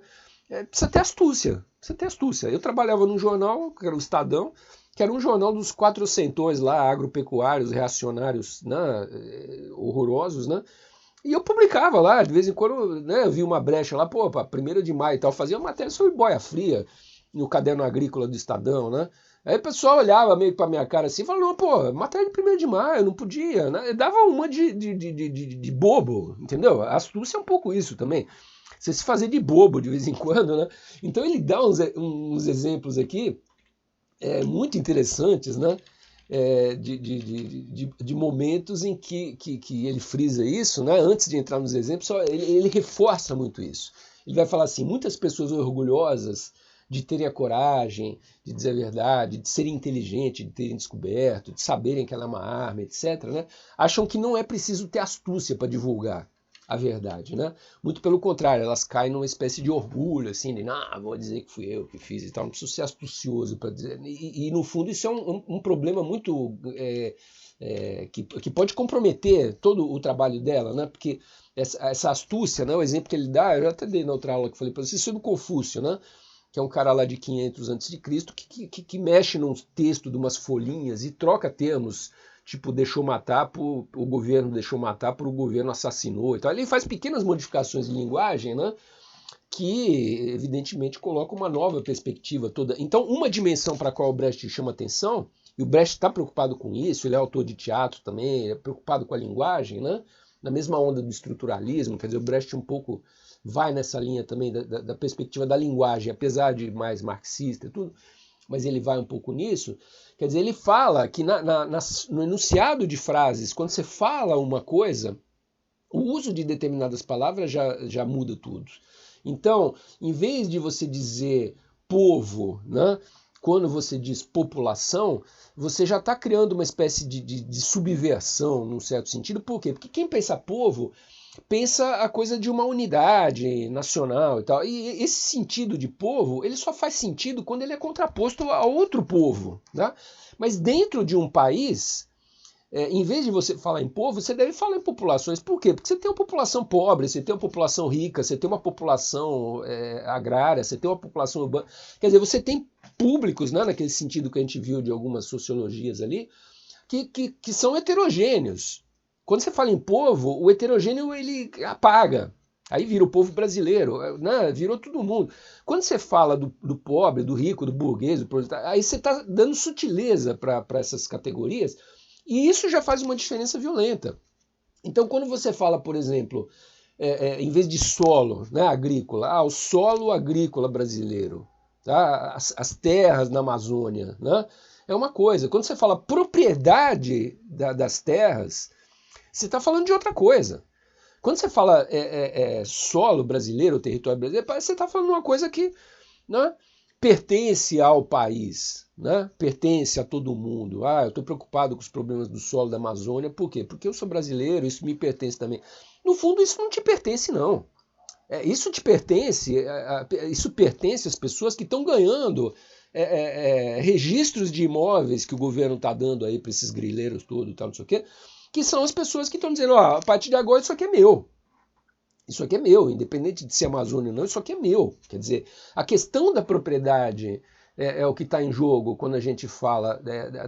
S1: Precisa ter astúcia, precisa ter astúcia. Eu trabalhava num jornal, que era o Estadão, que era um jornal dos quatrocentões lá, agropecuários, reacionários, né, horrorosos, né? E eu publicava lá, de vez em quando, né, eu vi uma brecha lá, pô, 1º de maio e tal, fazia uma matéria sobre boia fria no caderno agrícola do Estadão, né? Aí o pessoal olhava meio pra minha cara assim e falava, não, pô, matéria de 1º de maio, não podia, né? Eu dava uma de bobo, entendeu? A astúcia é um pouco isso também. Você se fazer de bobo de vez em quando, né? Então ele dá uns exemplos aqui muito interessantes, né? De momentos em que ele frisa isso, né? Antes de entrar nos exemplos, ele reforça muito isso. Ele vai falar assim, muitas pessoas orgulhosas de terem a coragem de dizer a verdade, de serem inteligentes, de terem descoberto, de saberem que ela é uma arma, etc., né? Acham que não é preciso ter astúcia para divulgar a verdade, né? Muito pelo contrário, elas caem numa espécie de orgulho, assim, de, não, vou dizer que fui eu que fiz e tal, não preciso ser astucioso para dizer. E no fundo isso é um problema muito que pode comprometer todo o trabalho dela, né? Porque essa astúcia, né? O exemplo que ele dá, eu já até dei na outra aula que falei para vocês, isso é do Confúcio, né? Que é um cara lá de 500 a.C., que mexe num texto de umas folhinhas e troca termos, tipo, o governo deixou matar por o governo assassinou e tal. Ele faz pequenas modificações de linguagem, né? Que, evidentemente, colocam uma nova perspectiva toda. Então, uma dimensão para a qual o Brecht chama atenção, e o Brecht está preocupado com isso, ele é autor de teatro também, é preocupado com a linguagem, né? Na mesma onda do estruturalismo, quer dizer, o Brecht um pouco vai nessa linha também da perspectiva da linguagem, apesar de mais marxista e tudo, mas ele vai um pouco nisso. Quer dizer, ele fala que no enunciado de frases, quando você fala uma coisa, o uso de determinadas palavras já muda tudo. Então, em vez de você dizer povo, né, quando você diz população, você já está criando uma espécie de subversão, num certo sentido. Por quê? Porque quem pensa povo pensa a coisa de uma unidade nacional e tal. E esse sentido de povo, ele só faz sentido quando ele é contraposto a outro povo, né? Mas dentro de um país, em vez de você falar em povo, você deve falar em populações. Por quê? Porque você tem uma população pobre, você tem uma população rica, você tem uma população agrária, você tem uma população urbana. Quer dizer, você tem públicos, né, naquele sentido que a gente viu de algumas sociologias ali, que são heterogêneos. Quando você fala em povo, o heterogêneo ele apaga. Aí vira o povo brasileiro, né? Virou todo mundo. Quando você fala do pobre, do rico, do burguês, do proletário, aí você está dando sutileza para essas categorias, e isso já faz uma diferença violenta. Então, quando você fala, por exemplo, em vez de solo, né, agrícola, o solo agrícola brasileiro, tá? As terras na Amazônia, né? É uma coisa. Quando você fala propriedade das terras, você está falando de outra coisa. Quando você fala solo brasileiro, território brasileiro, você está falando de uma coisa que, né, pertence ao país, né, pertence a todo mundo. Ah, eu estou preocupado com os problemas do solo da Amazônia, por quê? Porque eu sou brasileiro, isso me pertence também. No fundo, isso não te pertence, não. Isso te pertence, isso pertence às pessoas que estão ganhando registros de imóveis que o governo está dando aí para esses grileiros todos, tal, não sei o quê, que são as pessoas que estão dizendo, ó, a partir de agora isso aqui é meu. Isso aqui é meu, independente de ser Amazônia ou não, isso aqui é meu. Quer dizer, a questão da propriedade é o que está em jogo quando a gente fala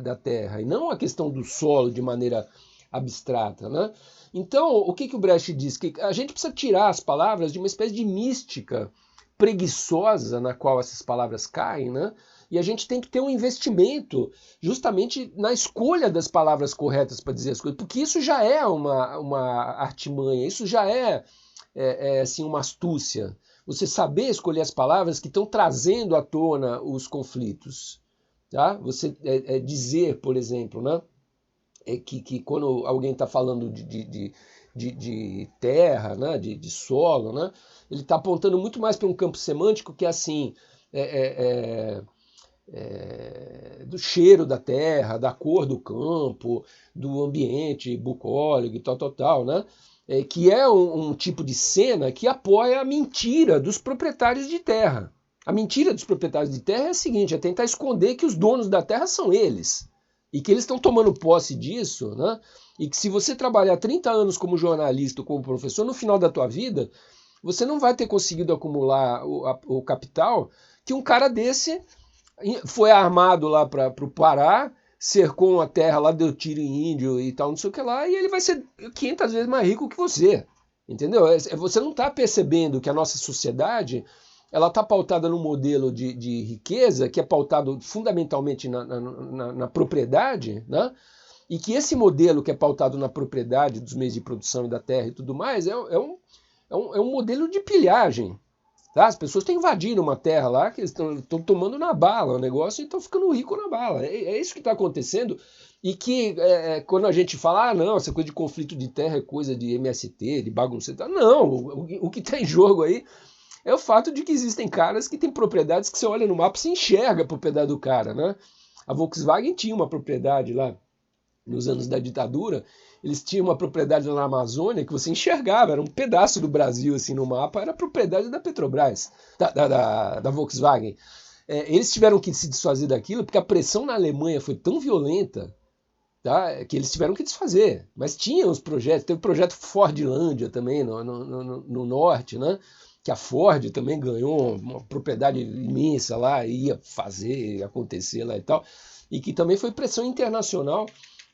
S1: da terra, e não a questão do solo de maneira abstrata, né? Então, o que o Brecht diz? Que a gente precisa tirar as palavras de uma espécie de mística preguiçosa na qual essas palavras caem, né? E a gente tem que ter um investimento justamente na escolha das palavras corretas para dizer as coisas, porque isso já é uma artimanha, isso já é assim, uma astúcia. Você saber escolher as palavras que estão trazendo à tona os conflitos. Tá? Você dizer, por exemplo, né, que quando alguém está falando de terra, né, de solo, né, ele está apontando muito mais para um campo semântico que é assim, do cheiro da terra, da cor do campo, do ambiente bucólico e tal, né? Que é um tipo de cena que apoia a mentira dos proprietários de terra. A mentira dos proprietários de terra é a seguinte, é tentar esconder que os donos da terra são eles, e que eles estão tomando posse disso, né? E que se você trabalhar 30 anos como jornalista ou como professor, no final da tua vida, você não vai ter conseguido acumular o capital que um cara desse foi armado lá para o Pará, cercou uma terra lá, deu tiro em índio e tal, não sei o que lá, e ele vai ser 500 vezes mais rico que você. Entendeu? Você não está percebendo que a nossa sociedade ela está pautada num modelo de riqueza que é pautado fundamentalmente na propriedade, né? E que esse modelo que é pautado na propriedade dos meios de produção e da terra e tudo mais é um modelo de pilhagem. Tá? As pessoas estão invadindo uma terra lá que eles estão tomando na bala o negócio e estão ficando ricos na bala. É isso que está acontecendo. E que quando a gente fala, não, essa coisa de conflito de terra é coisa de MST, de bagunça. Não, o que está em jogo aí é o fato de que existem caras que têm propriedades que você olha no mapa e se enxerga a propriedade do cara. Né? A Volkswagen tinha uma propriedade lá nos anos da ditadura. Eles tinham uma propriedade lá na Amazônia que você enxergava, era um pedaço do Brasil assim no mapa, era propriedade da Petrobras, da Volkswagen. Eles tiveram que se desfazer daquilo porque a pressão na Alemanha foi tão violenta, tá, que eles tiveram que desfazer. Mas tinha os projetos, teve o projeto Fordlândia também no norte, né? Que a Ford também ganhou uma propriedade imensa lá, ia fazer acontecer lá e tal, e que também foi pressão internacional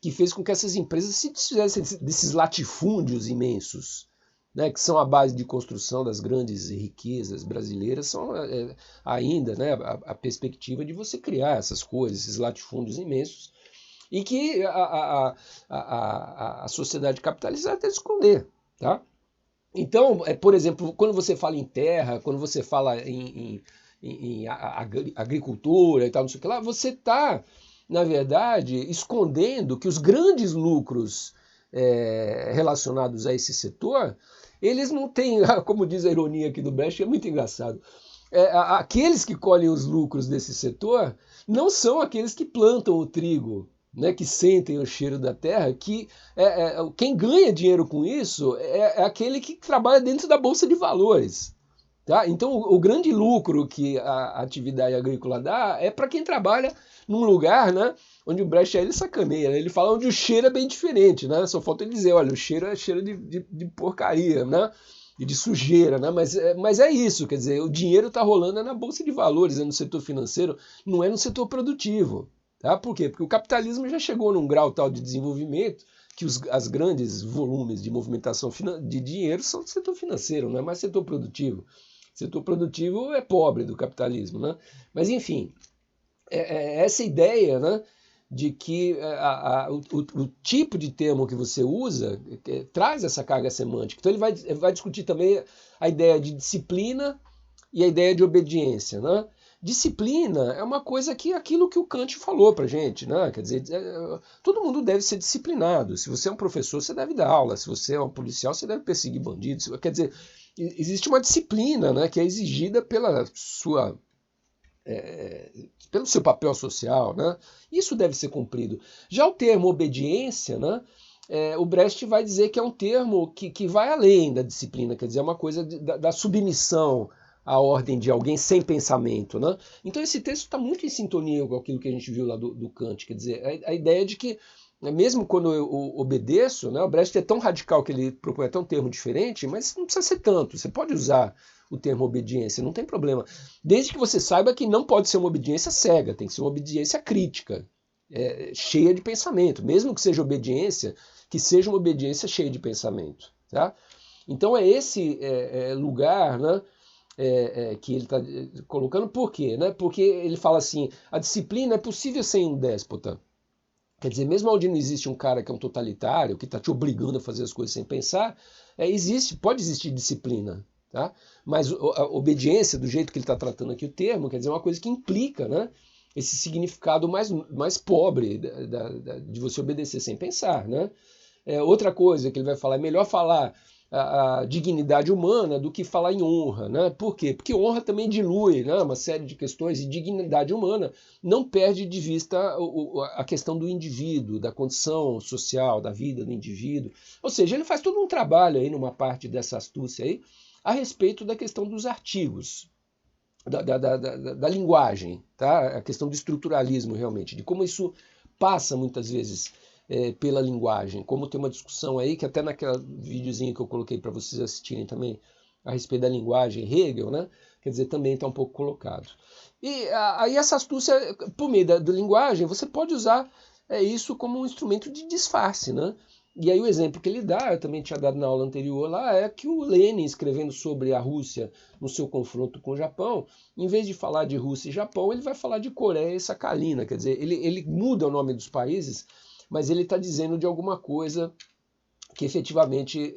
S1: que fez com que essas empresas se desfizessem desses latifúndios imensos, né, que são a base de construção das grandes riquezas brasileiras, são ainda, né, a perspectiva de você criar essas coisas, esses latifúndios imensos, e que a sociedade capitalista vai ter que esconder. Tá? Então, por exemplo, quando você fala em terra, quando você fala em agricultura e tal, não sei o que lá, você está, na verdade, escondendo que os grandes lucros relacionados a esse setor, eles não têm, como diz a ironia aqui do Brecht, é muito engraçado, aqueles que colhem os lucros desse setor não são aqueles que plantam o trigo, né, que sentem o cheiro da terra, que quem ganha dinheiro com isso é aquele que trabalha dentro da Bolsa de Valores. Tá? Então, o grande lucro que a atividade agrícola dá é para quem trabalha num lugar, né, onde o Brecht ele sacaneia, né? Ele fala onde o cheiro é bem diferente, né? Só falta ele dizer, olha, o cheiro é cheiro de porcaria, né? E de sujeira, né? Mas é isso, quer dizer, o dinheiro está rolando na Bolsa de Valores, é no setor financeiro, não é no setor produtivo. Tá? Por quê? Porque o capitalismo já chegou num grau tal de desenvolvimento que as grandes volumes de movimentação de dinheiro são do setor financeiro, não é mais setor produtivo. O setor produtivo é pobre do capitalismo, né? Mas enfim, essa ideia, né, de que o tipo de termo que você usa traz essa carga semântica. Então ele vai discutir também a ideia de disciplina e a ideia de obediência, né? Disciplina é uma coisa que aquilo que o Kant falou pra gente, né? Quer dizer, todo mundo deve ser disciplinado. Se você é um professor, você deve dar aula. Se você é um policial, você deve perseguir bandidos. Quer dizer, existe uma disciplina, né, que é exigida pela sua pelo seu papel social, né? Isso deve ser cumprido. Já o termo obediência, né? O Brecht vai dizer que é um termo que vai além da disciplina, quer dizer, é uma coisa da submissão à ordem de alguém sem pensamento, né? Então esse texto está muito em sintonia com aquilo que a gente viu lá do Kant, quer dizer, a ideia de que mesmo quando eu obedeço, né, o Brecht é tão radical que ele propõe até um termo diferente, mas não precisa ser tanto, você pode usar o termo obediência, não tem problema, desde que você saiba que não pode ser uma obediência cega, tem que ser uma obediência crítica, cheia de pensamento, mesmo que seja obediência, que seja uma obediência cheia de pensamento, tá? Então é esse lugar, né, que ele está colocando. Por quê? Né? Porque ele fala assim, a disciplina é possível sem um déspota. Quer dizer, mesmo onde não existe um cara que é um totalitário, que está te obrigando a fazer as coisas sem pensar, pode existir disciplina. Tá? Mas a obediência, do jeito que ele está tratando aqui o termo, quer dizer, é uma coisa que implica, né, esse significado mais pobre de você obedecer sem pensar. Né? Outra coisa que ele vai falar, é melhor falar a dignidade humana do que falar em honra. Né? Por quê? Porque honra também dilui, né, uma série de questões, e dignidade humana não perde de vista a questão do indivíduo, da condição social, da vida do indivíduo. Ou seja, ele faz todo um trabalho aí numa parte dessa astúcia aí a respeito da questão dos artigos, da linguagem, tá? A questão do estruturalismo realmente, de como isso passa muitas vezes pela linguagem, como tem uma discussão aí, que até naquela videozinho que eu coloquei para vocês assistirem também, a respeito da linguagem, Hegel, né? Quer dizer, também está um pouco colocado. E aí essa astúcia, por meio da linguagem, você pode usar isso como um instrumento de disfarce, né? E aí o exemplo que ele dá, eu também tinha dado na aula anterior lá, é que o Lenin, escrevendo sobre a Rússia no seu confronto com o Japão, em vez de falar de Rússia e Japão, ele vai falar de Coreia e Sakhalina. Quer dizer, ele muda o nome dos países, mas ele está dizendo de alguma coisa que efetivamente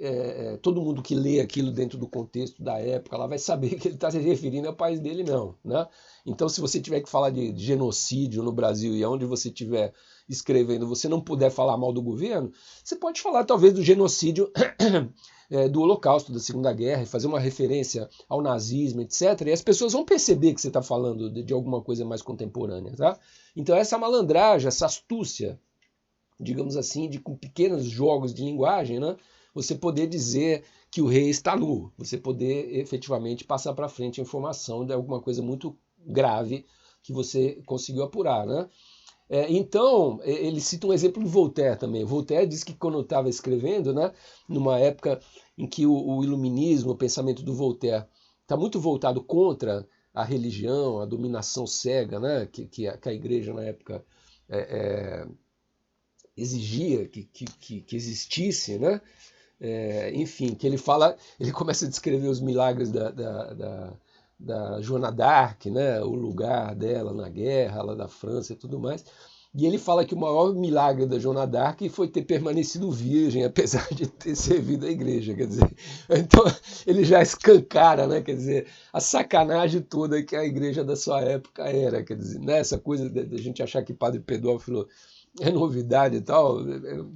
S1: todo mundo que lê aquilo dentro do contexto da época lá vai saber que ele está se referindo ao país dele não. Né? Então se você tiver que falar de genocídio no Brasil e onde você estiver escrevendo, você não puder falar mal do governo, você pode falar talvez do genocídio do Holocausto, da Segunda Guerra, e fazer uma referência ao nazismo, etc. E as pessoas vão perceber que você está falando de alguma coisa mais contemporânea. Tá? Então essa malandragem, essa astúcia, digamos assim, com pequenos jogos de linguagem, né? Você poder dizer que o rei está nu, você poder efetivamente passar para frente a informação de alguma coisa muito grave que você conseguiu apurar. Né? Então, ele cita um exemplo do Voltaire também. Voltaire diz que quando estava escrevendo, né, numa época em que o iluminismo, o pensamento do Voltaire está muito voltado contra a religião, a dominação cega, né, que a igreja na época exigia que existisse, né? Enfim, que ele começa a descrever os milagres da Joana d'Arc, né? O lugar dela na guerra, lá da França e tudo mais. E ele fala que o maior milagre da Joana d'Arc foi ter permanecido virgem, apesar de ter servido a igreja. Quer dizer, então ele já escancara, né? Quer dizer, a sacanagem toda que a igreja da sua época era. Quer dizer, né? Essa coisa de a gente achar que padre pedófilo é novidade e tal,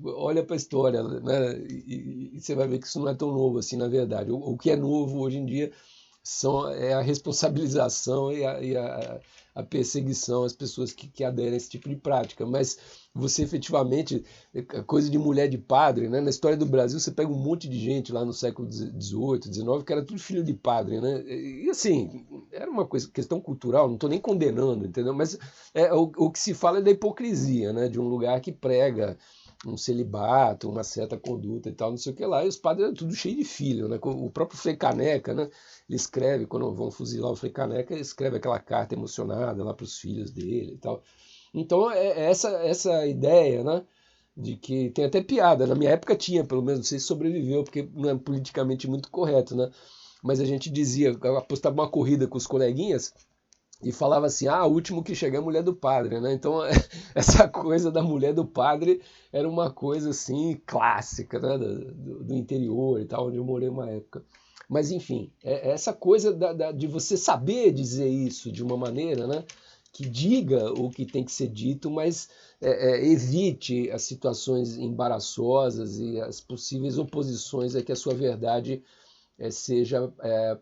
S1: olha para a história, né? E você vai ver que isso não é tão novo assim, na verdade. O que é novo hoje em dia é a responsabilização e a perseguição às pessoas que aderem a esse tipo de prática. Mas você efetivamente, coisa de mulher de padre, né? Na história do Brasil você pega um monte de gente lá no século XVIII, XIX, que era tudo filho de padre, né? E assim, era uma questão cultural, não estou nem condenando, entendeu? Mas o que se fala é da hipocrisia, né? De um lugar que prega um celibato, uma certa conduta e tal, não sei o que lá, e os padres eram tudo cheio de filho, né? O próprio Frei Caneca, né? Ele escreve, quando vão fuzilar o Frei Caneca, ele escreve aquela carta emocionada lá para os filhos dele e tal. Então, essa ideia, né, De que tem até piada, na minha época tinha, pelo menos, não sei se sobreviveu, porque não é politicamente muito correto, né? Mas a gente dizia, apostava uma corrida com os coleguinhas e falava assim, o último que chega é a mulher do padre, né? Então, essa coisa da mulher do padre era uma coisa, assim, clássica, né? Do interior e tal, onde eu morei uma época. Mas, enfim, essa coisa de você saber dizer isso de uma maneira, né? Que diga o que tem que ser dito, mas evite as situações embaraçosas e as possíveis oposições a que a sua verdade seja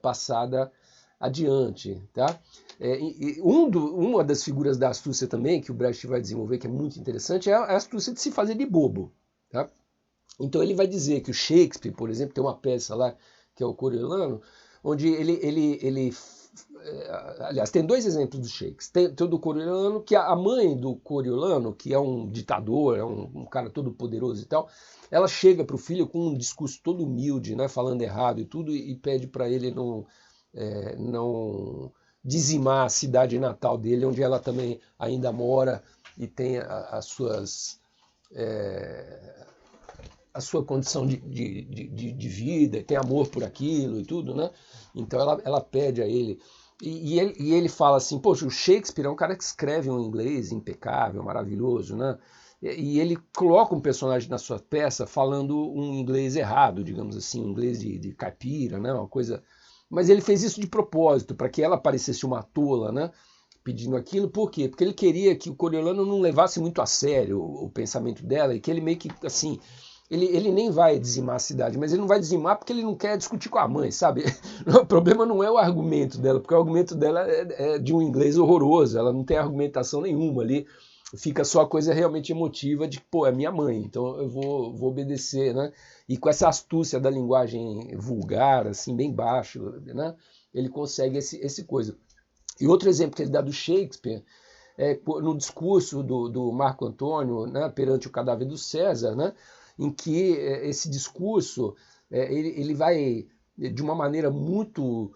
S1: passada adiante, tá? Uma das figuras da astúcia também, que o Brecht vai desenvolver, que é muito interessante, é a astúcia de se fazer de bobo, tá? Então ele vai dizer que o Shakespeare, por exemplo, tem uma peça lá, que é o Coriolano, onde aliás, tem dois exemplos do Shakespeare. Tem o do Coriolano, que a mãe do Coriolano, que é um ditador, é um cara todo poderoso e tal, ela chega para o filho com um discurso todo humilde, né, falando errado e tudo, e pede para ele não dizimar a cidade natal dele, onde ela também ainda mora e tem as suas... a sua condição de vida, tem amor por aquilo e tudo, né? Então ela pede a ele. E ele fala assim, poxa, o Shakespeare é um cara que escreve um inglês impecável, maravilhoso, né? E ele coloca um personagem na sua peça falando um inglês errado, digamos assim, um inglês de caipira, né? Uma coisa... Mas ele fez isso de propósito, para que ela parecesse uma tola, né? Pedindo aquilo, por quê? Porque ele queria que o Coriolano não levasse muito a sério o pensamento dela e que ele meio que, assim... Ele nem vai dizimar a cidade, mas ele não vai dizimar porque ele não quer discutir com a mãe, sabe? O problema não é o argumento dela, porque o argumento dela é de um inglês horroroso, ela não tem argumentação nenhuma ali, fica só a coisa realmente emotiva de, pô, é minha mãe, então eu vou obedecer, né? E com essa astúcia da linguagem vulgar, assim, bem baixo, né? Ele consegue esse coisa. E outro exemplo que ele dá do Shakespeare, no discurso do Marco Antônio, né, perante o cadáver do César, né? Em que esse discurso ele vai, de uma maneira muito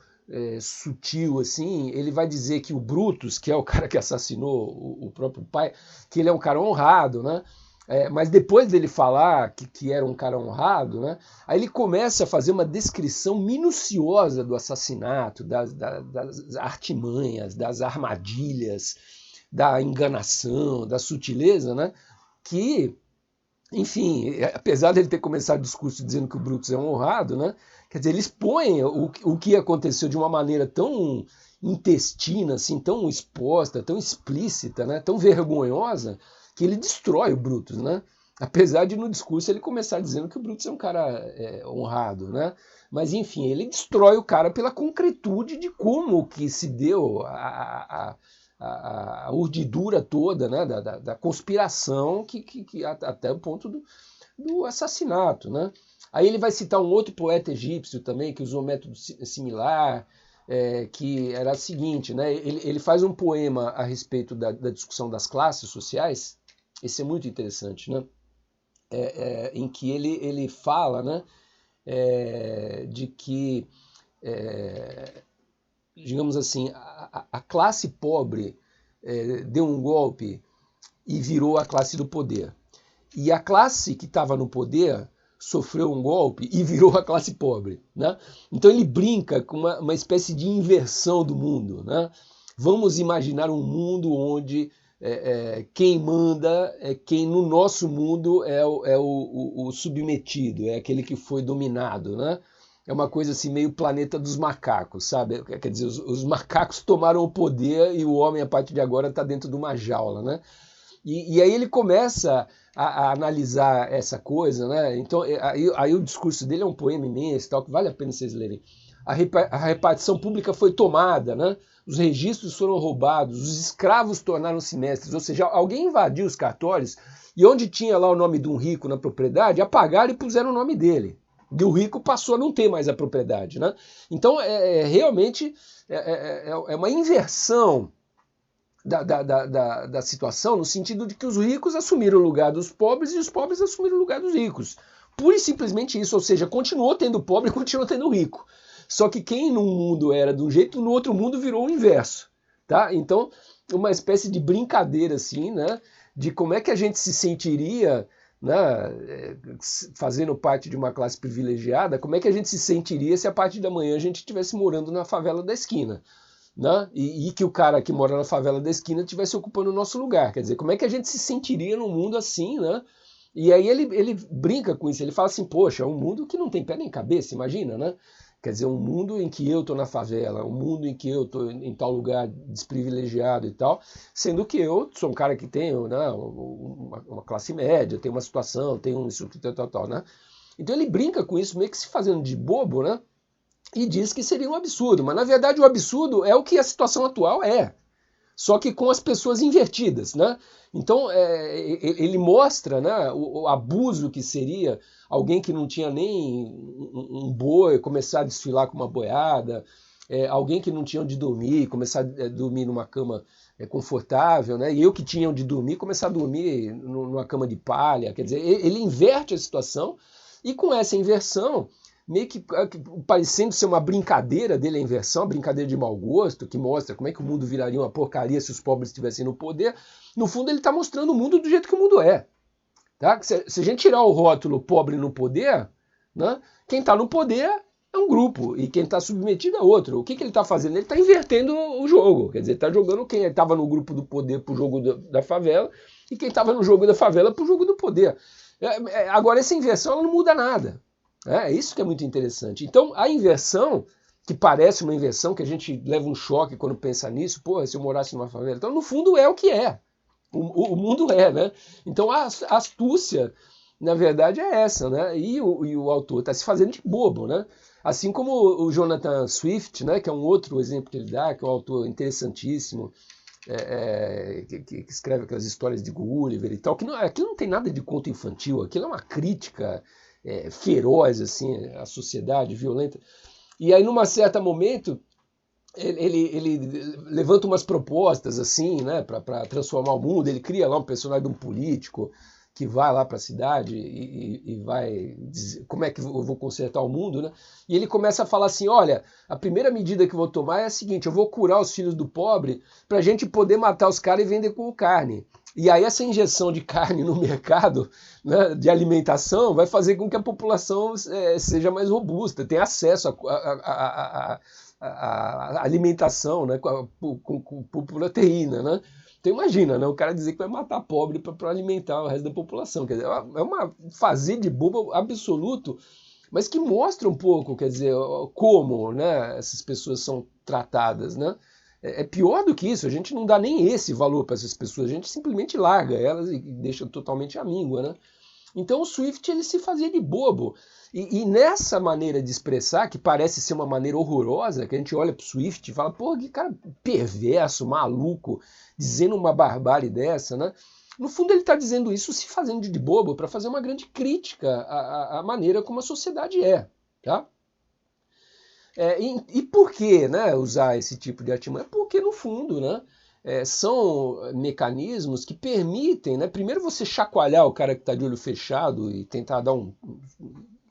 S1: sutil, assim, ele vai dizer que o Brutus, que é o cara que assassinou o próprio pai, que ele é um cara honrado, né? Mas depois dele falar que era um cara honrado, né? Aí ele começa a fazer uma descrição minuciosa do assassinato, das artimanhas, das armadilhas, da enganação, da sutileza, né? Que... Enfim, apesar dele ter começado o discurso dizendo que o Brutus é um honrado, né? Quer dizer, ele expõe o que aconteceu de uma maneira tão intestina, assim, tão exposta, tão explícita, né? Tão vergonhosa, que ele destrói o Brutus, né? Apesar de no discurso ele começar dizendo que o Brutus é um cara honrado, né? Mas enfim, ele destrói o cara pela concretude de como que se deu a urdidura toda, né, da conspiração até o ponto do assassinato, né? Aí ele vai citar um outro poeta egípcio também que usou um método similar, que era o seguinte, né? Ele faz um poema a respeito da discussão das classes sociais. Esse é muito interessante, né? Em que ele fala, né, de que digamos assim, a classe pobre deu um golpe e virou a classe do poder. E a classe que estava no poder sofreu um golpe e virou a classe pobre, né? Então ele brinca com uma espécie de inversão do mundo, né? Vamos imaginar um mundo onde quem manda é quem no nosso mundo é o submetido, é aquele que foi dominado, né? É uma coisa assim meio planeta dos macacos, sabe? Quer dizer, os macacos tomaram o poder e o homem a partir de agora está dentro de uma jaula, né? E aí ele começa a analisar essa coisa, né? Então aí o discurso dele é um poema imenso, tal, que vale a pena vocês lerem. A repartição pública foi tomada, né? Os registros foram roubados, os escravos tornaram-se mestres, ou seja, alguém invadiu os cartórios e onde tinha lá o nome de um rico na propriedade, apagaram e puseram o nome dele. E o rico passou a não ter mais a propriedade, né? Então, realmente é uma inversão da situação, no sentido de que os ricos assumiram o lugar dos pobres e os pobres assumiram o lugar dos ricos. Pura e simplesmente isso, ou seja, continuou tendo pobre e continuou tendo rico. Só que quem num mundo era de um jeito, no outro mundo virou o inverso. Tá? Então, uma espécie de brincadeira assim, né? De como é que a gente se sentiria né, fazendo parte de uma classe privilegiada, como é que a gente se sentiria se a partir da manhã a gente estivesse morando na favela da esquina? Né? E que o cara que mora na favela da esquina estivesse ocupando o nosso lugar. Quer dizer, como é que a gente se sentiria num mundo assim, né? E aí ele brinca com isso, ele fala assim, poxa, é um mundo que não tem pé nem cabeça, imagina, né? Quer dizer, um mundo em que eu estou na favela, um mundo em que eu estou em tal lugar desprivilegiado e tal, sendo que eu sou um cara que tem, né, uma classe média, tem uma situação, tem um isso, tal, né? Então ele brinca com isso, meio que se fazendo de bobo, né? E diz que seria um absurdo, mas na verdade o absurdo é o que a situação atual é, só que com as pessoas invertidas, né? Então ele mostra, né, o abuso que seria alguém que não tinha nem um boi começar a desfilar com uma boiada, alguém que não tinha onde dormir, começar a dormir numa cama confortável, né? E eu que tinha onde dormir, começar a dormir numa cama de palha. Quer dizer, ele inverte a situação e com essa inversão meio que parecendo ser uma brincadeira dele, a inversão, a brincadeira de mau gosto, que mostra como é que o mundo viraria uma porcaria se os pobres estivessem no poder. No fundo, ele está mostrando o mundo do jeito que o mundo é. Tá? Se a gente tirar o rótulo pobre no poder, né, quem está no poder é um grupo e quem está submetido é outro. O que ele está fazendo? Ele está invertendo o jogo. Quer dizer, está jogando quem estava no grupo do poder para o jogo da favela e quem estava no jogo da favela para o jogo do poder. Agora, essa inversão ela não muda nada. É isso que é muito interessante. Então, a inversão, que parece uma inversão, que a gente leva um choque quando pensa nisso, pô, se eu morasse numa favela. Então, no fundo, é o que é. O mundo é, né? Então, a astúcia, na verdade, é essa, né? E o autor está se fazendo de bobo, né? Assim como o Jonathan Swift, né, que é um outro exemplo que ele dá, que é um autor interessantíssimo, que escreve aquelas histórias de Gulliver e tal, aquilo não tem nada de conto infantil, aquilo é uma crítica feroz assim, à sociedade violenta. E aí, num certo momento, ele levanta umas propostas assim, né, para transformar o mundo. Ele cria lá um personagem de um político que vai lá para a cidade e vai dizer como é que eu vou consertar o mundo, né? E ele começa a falar assim, olha, a primeira medida que eu vou tomar é a seguinte, eu vou curar os filhos do pobre para a gente poder matar os caras e vender como carne. E aí essa injeção de carne no mercado, né, de alimentação, vai fazer com que a população seja mais robusta, tenha acesso a alimentação, né, com proteína, né? Então imagina, né, o cara dizer que vai matar pobre para alimentar o resto da população. Quer dizer, é uma fazer de bobo absoluto, mas que mostra um pouco, quer dizer, como, né, essas pessoas são tratadas, né? É pior do que isso, a gente não dá nem esse valor para essas pessoas, a gente simplesmente larga elas e deixa totalmente à míngua, né? Então o Swift ele se fazia de bobo. E nessa maneira de expressar, que parece ser uma maneira horrorosa, que a gente olha para o Swift e fala, pô, que cara perverso, maluco, dizendo uma barbárie dessa, né? No fundo ele está dizendo isso se fazendo de bobo para fazer uma grande crítica à maneira como a sociedade é, tá? E por que, né, usar esse tipo de artimanha? Porque, no fundo, né, são mecanismos que permitem, né, primeiro você chacoalhar o cara que está de olho fechado e tentar dar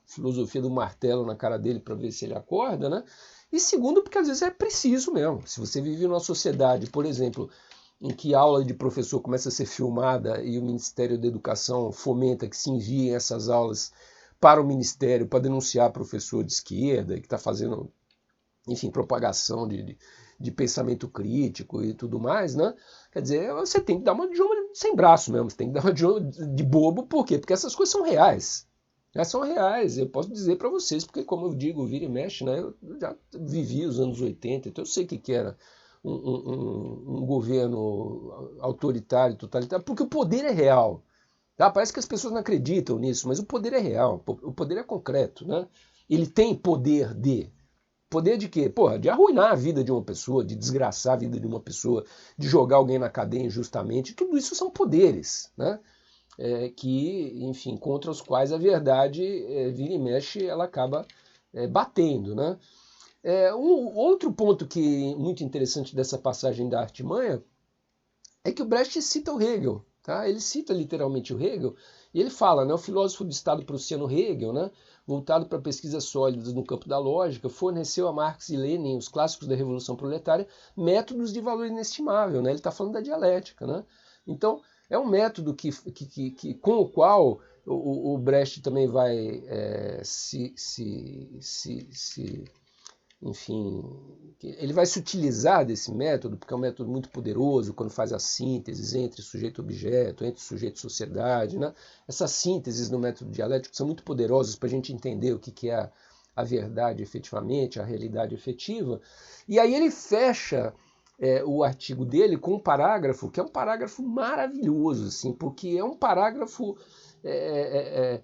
S1: filosofia do martelo na cara dele para ver se ele acorda, né? E segundo, porque às vezes é preciso mesmo. Se você vive numa sociedade, por exemplo, em que a aula de professor começa a ser filmada e o Ministério da Educação fomenta que se enviem essas aulas para o Ministério para denunciar professor de esquerda que está fazendo, enfim, propagação de pensamento crítico e tudo mais, né? Quer dizer, você tem que dar uma de sem braço mesmo, você tem que dar uma de bobo, por quê? Porque essas coisas são reais. Elas são reais, eu posso dizer para vocês, porque como eu digo, vira e mexe, né? Eu já vivi os anos 80, então eu sei o que era um governo autoritário, totalitário, porque o poder é real. Tá? Parece que as pessoas não acreditam nisso, mas o poder é real, o poder é concreto, né? Ele tem poder de... Poder de quê? Porra, de arruinar a vida de uma pessoa, de desgraçar a vida de uma pessoa, de jogar alguém na cadeia injustamente. Tudo isso são poderes, né? Que, enfim, contra os quais a verdade, vira e mexe, ela acaba batendo, né? Um outro ponto que muito interessante dessa passagem da Artimanha é que o Brecht cita o Hegel. Tá? Ele cita literalmente o Hegel e ele fala, né, o filósofo do Estado prussiano Hegel, né, voltado para pesquisas sólidas no campo da lógica, forneceu a Marx e Lenin, os clássicos da Revolução Proletária, métodos de valor inestimável. Né? Ele está falando da dialética. Né? Então, é um método com o qual o Brecht também vai enfim, ele vai se utilizar desse método, porque é um método muito poderoso quando faz as sínteses entre sujeito e objeto, entre sujeito e sociedade, né? Essas sínteses no método dialético são muito poderosas para a gente entender o que é a verdade efetivamente, a realidade efetiva. E aí ele fecha o artigo dele com um parágrafo, que é um parágrafo maravilhoso, assim, porque é um parágrafo, é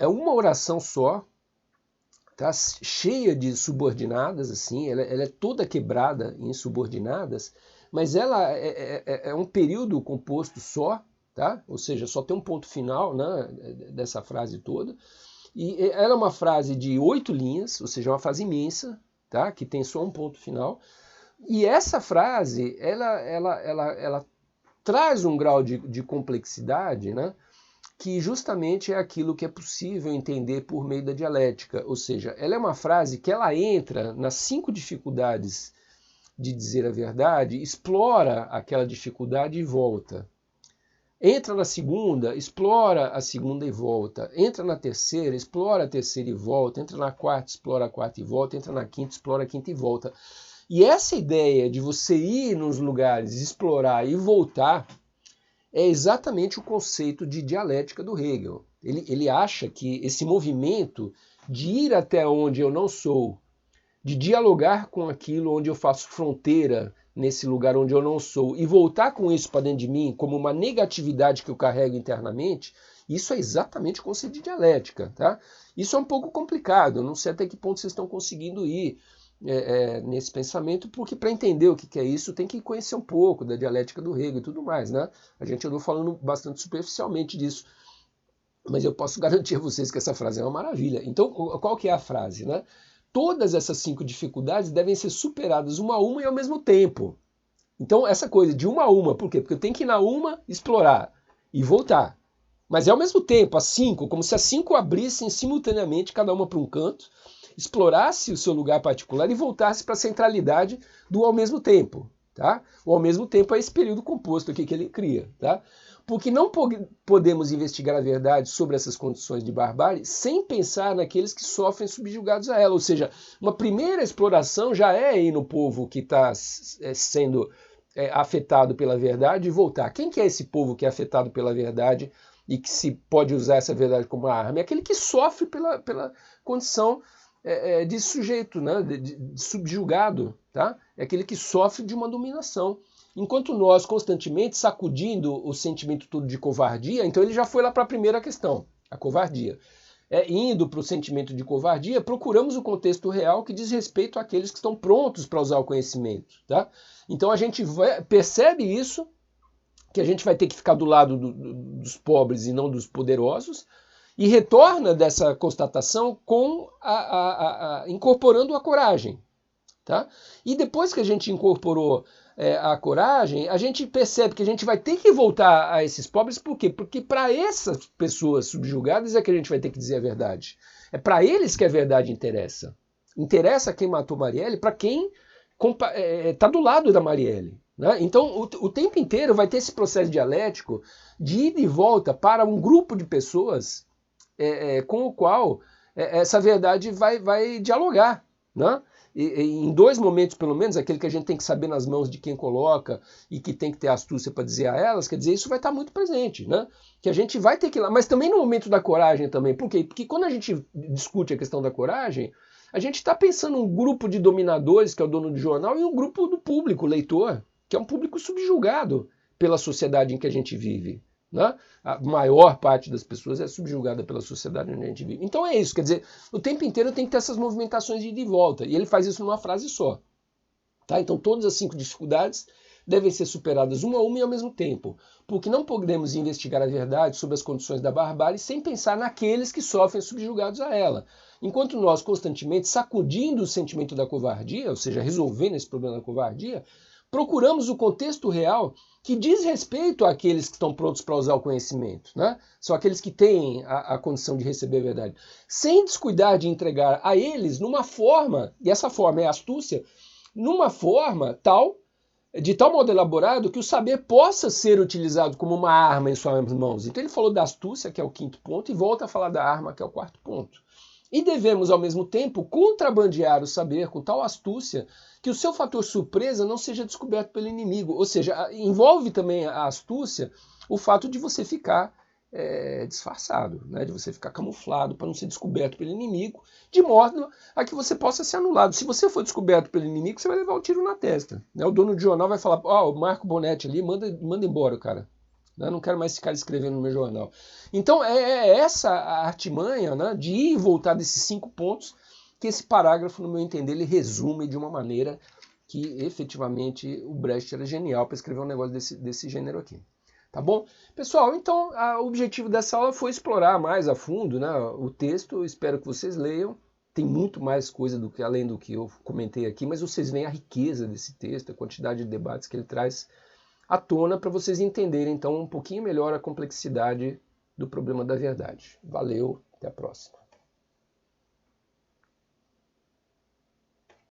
S1: uma oração só, tá? Cheia de subordinadas, assim, ela é toda quebrada em subordinadas, mas ela é um período composto só, tá? Ou seja, só tem um ponto final, né, dessa frase toda, e ela é uma frase de 8 linhas, ou seja, uma frase imensa, tá? Que tem só um ponto final, e essa frase, ela traz um grau de complexidade, né? Que justamente é aquilo que é possível entender por meio da dialética, ou seja, ela é uma frase que ela entra nas 5 dificuldades de dizer a verdade, explora aquela dificuldade e volta. Entra na segunda, explora a segunda e volta. Entra na terceira, explora a terceira e volta. Entra na quarta, explora a quarta e volta. Entra na quinta, explora a quinta e volta. E essa ideia de você ir nos lugares, explorar e voltar, é exatamente o conceito de dialética do Hegel. Ele acha que esse movimento de ir até onde eu não sou, de dialogar com aquilo onde eu faço fronteira, nesse lugar onde eu não sou, e voltar com isso para dentro de mim como uma negatividade que eu carrego internamente, isso é exatamente o conceito de dialética. Tá? Isso é um pouco complicado, não sei até que ponto vocês estão conseguindo ir nesse pensamento, porque para entender o que é isso tem que conhecer um pouco da dialética do Hegel e tudo mais. Né? A gente andou falando bastante superficialmente disso, mas eu posso garantir a vocês que essa frase é uma maravilha. Então, qual que é a frase? Né? Todas essas 5 dificuldades devem ser superadas uma a uma e ao mesmo tempo. Então, essa coisa de uma a uma, por quê? Porque eu tenho que ir na uma, explorar e voltar. Mas é ao mesmo tempo, as 5, como se as 5 abrissem simultaneamente, cada uma para um canto, explorasse o seu lugar particular e voltasse para a centralidade do ao mesmo tempo. Tá? O ao mesmo tempo é esse período composto aqui que ele cria. Tá? Porque não podemos investigar a verdade sobre essas condições de barbárie sem pensar naqueles que sofrem subjugados a ela. Ou seja, uma primeira exploração já é ir no povo que está sendo afetado pela verdade e voltar. Quem que é esse povo que é afetado pela verdade e que se pode usar essa verdade como arma? É aquele que sofre pela condição de sujeito, né? de subjugado. Tá? É aquele que sofre de uma dominação. Enquanto nós constantemente sacudindo o sentimento todo de covardia, então ele já foi lá para a primeira questão, a covardia. Indo para o sentimento de covardia, procuramos o contexto real que diz respeito àqueles que estão prontos para usar o conhecimento. Tá? Então a gente percebe isso, que a gente vai ter que ficar do lado dos pobres e não dos poderosos, e retorna dessa constatação com incorporando a coragem. Tá? E depois que a gente incorporou a coragem, a gente percebe que a gente vai ter que voltar a esses pobres, por quê? Porque para essas pessoas subjugadas é que a gente vai ter que dizer a verdade. É para eles que a verdade interessa. Interessa quem matou Marielle para quem está do lado da Marielle. Né? Então, o tempo inteiro vai ter esse processo dialético de ida e volta para um grupo de pessoas com o qual essa verdade vai dialogar. Né? Em 2 momentos, pelo menos, aquele que a gente tem que saber nas mãos de quem coloca e que tem que ter astúcia para dizer a elas, quer dizer, isso vai estar muito presente, né? Que a gente vai ter que ir lá, mas também no momento da coragem também. Por quê? Porque quando a gente discute a questão da coragem, a gente está pensando um grupo de dominadores, que é o dono do jornal, e um grupo do público, leitor, que é um público subjugado pela sociedade em que a gente vive. Né? A maior parte das pessoas é subjugada pela sociedade onde a gente vive. Então é isso, quer dizer, o tempo inteiro tem que ter essas movimentações de ida e volta, e ele faz isso numa frase só. Tá? Então todas as 5 dificuldades devem ser superadas uma a uma e ao mesmo tempo, porque não podemos investigar a verdade sobre as condições da barbárie sem pensar naqueles que sofrem subjugados a ela. Enquanto nós constantemente sacudindo o sentimento da covardia, ou seja, resolvendo esse problema da covardia, procuramos o contexto real que diz respeito àqueles que estão prontos para usar o conhecimento. Né? São aqueles que têm a condição de receber a verdade. Sem descuidar de entregar a eles numa forma, e essa forma é a astúcia, numa forma tal de tal modo elaborado que o saber possa ser utilizado como uma arma em suas mãos. Então ele falou da astúcia, que é o quinto ponto, e volta a falar da arma, que é o quarto ponto. E devemos, ao mesmo tempo, contrabandear o saber com tal astúcia que o seu fator surpresa não seja descoberto pelo inimigo. Ou seja, envolve também a astúcia o fato de você ficar disfarçado, né? De você ficar camuflado para não ser descoberto pelo inimigo, de modo a que você possa ser anulado. Se você for descoberto pelo inimigo, você vai levar um tiro na testa. Né? O dono de jornal vai falar, o Marco Bonetti ali, manda embora o cara. Eu não quero mais ficar escrevendo no meu jornal. Então é essa a artimanha, né, de ir e voltar desses 5 pontos que esse parágrafo, no meu entender, ele resume de uma maneira que efetivamente o Brecht era genial para escrever um negócio desse gênero aqui. Tá bom? Pessoal, então o objetivo dessa aula foi explorar mais a fundo, né, o texto. Eu espero que vocês leiam. Tem muito mais coisa além do que eu comentei aqui, mas vocês veem a riqueza desse texto, a quantidade de debates que ele traz à tona para vocês entenderem então um pouquinho melhor a complexidade do problema da verdade. Valeu, até a próxima.